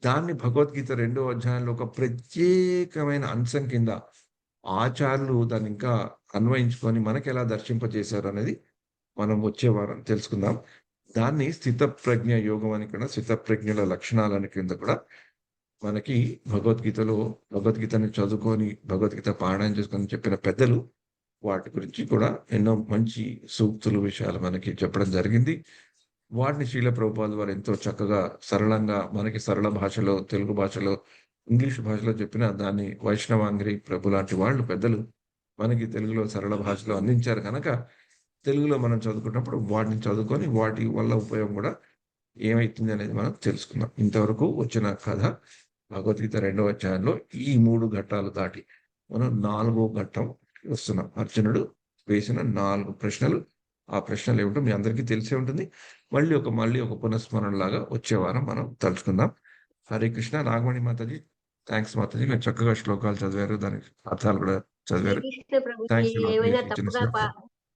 A: దాన్ని భగవద్గీత 2వ అధ్యాయంలో ఒక ప్రత్యేకమైన అంశం కింద ఆచార్యులు దాన్ని ఇంకా అన్వయించుకొని మనకెలా దర్శింపజేశారు అనేది మనం వచ్చే వారం తెలుసుకుందాం. దాన్ని స్థితప్రజ్ఞ యోగం అని కూడా, స్థితప్రజ్ఞల లక్షణాలని కింద కూడా మనకి భగవద్గీతని చదువుకొని, భగవద్గీత పారాయణం చేసుకొని చెప్పిన పెద్దలు వాటి గురించి కూడా ఎన్నో మంచి సూక్తులు, విషయాలు మనకి చెప్పడం జరిగింది. వాటిని శ్రీల ప్రభుపాదుల వారు ఎంతో చక్కగా సరళంగా మనకి సరళ భాషలో, తెలుగు భాషలో, ఇంగ్లీష్ భాషలో చెప్పిన దాన్ని వైష్ణవాంగ్రి ప్రభు లాంటి వాళ్ళు పెద్దలు మనకి తెలుగులో సరళ భాషలో అందించారు కనుక తెలుగులో మనం చదువుకున్నప్పుడు వాటిని చదువుకొని వాటి వల్ల ఉపయోగం కూడా ఏమైతుంది అనేది మనం తెలుసుకుందాం. ఇంతవరకు వచ్చిన కథ భగవద్గీత 2వ అధ్యాయంలో ఈ 3 ఘట్టాలు దాటి మనం 4వ ఘట్టం వస్తున్నాం. అర్జునుడు వేసిన 4 ప్రశ్నలు. ఆ ప్రశ్నలు ఏమిటో మీ అందరికీ తెలిసే ఉంటుంది. మళ్ళీ ఒక పునఃస్మరణ లాగా వచ్చే వారం మనం తలుచుకుందాం. హరే కృష్ణ. నాగమణి మాతాజీ, థ్యాంక్స్ మాతాజీ. మీరు చక్కగా శ్లోకాలు చదివారు, దానికి అర్థాలు కూడా చదివారు.
B: శ్రీకృష్ణ ప్రభుజీ
A: థ్యాంక్స్
B: ఏమైనా
A: ఇచ్చిన
B: తప్పుగా
A: సేవ.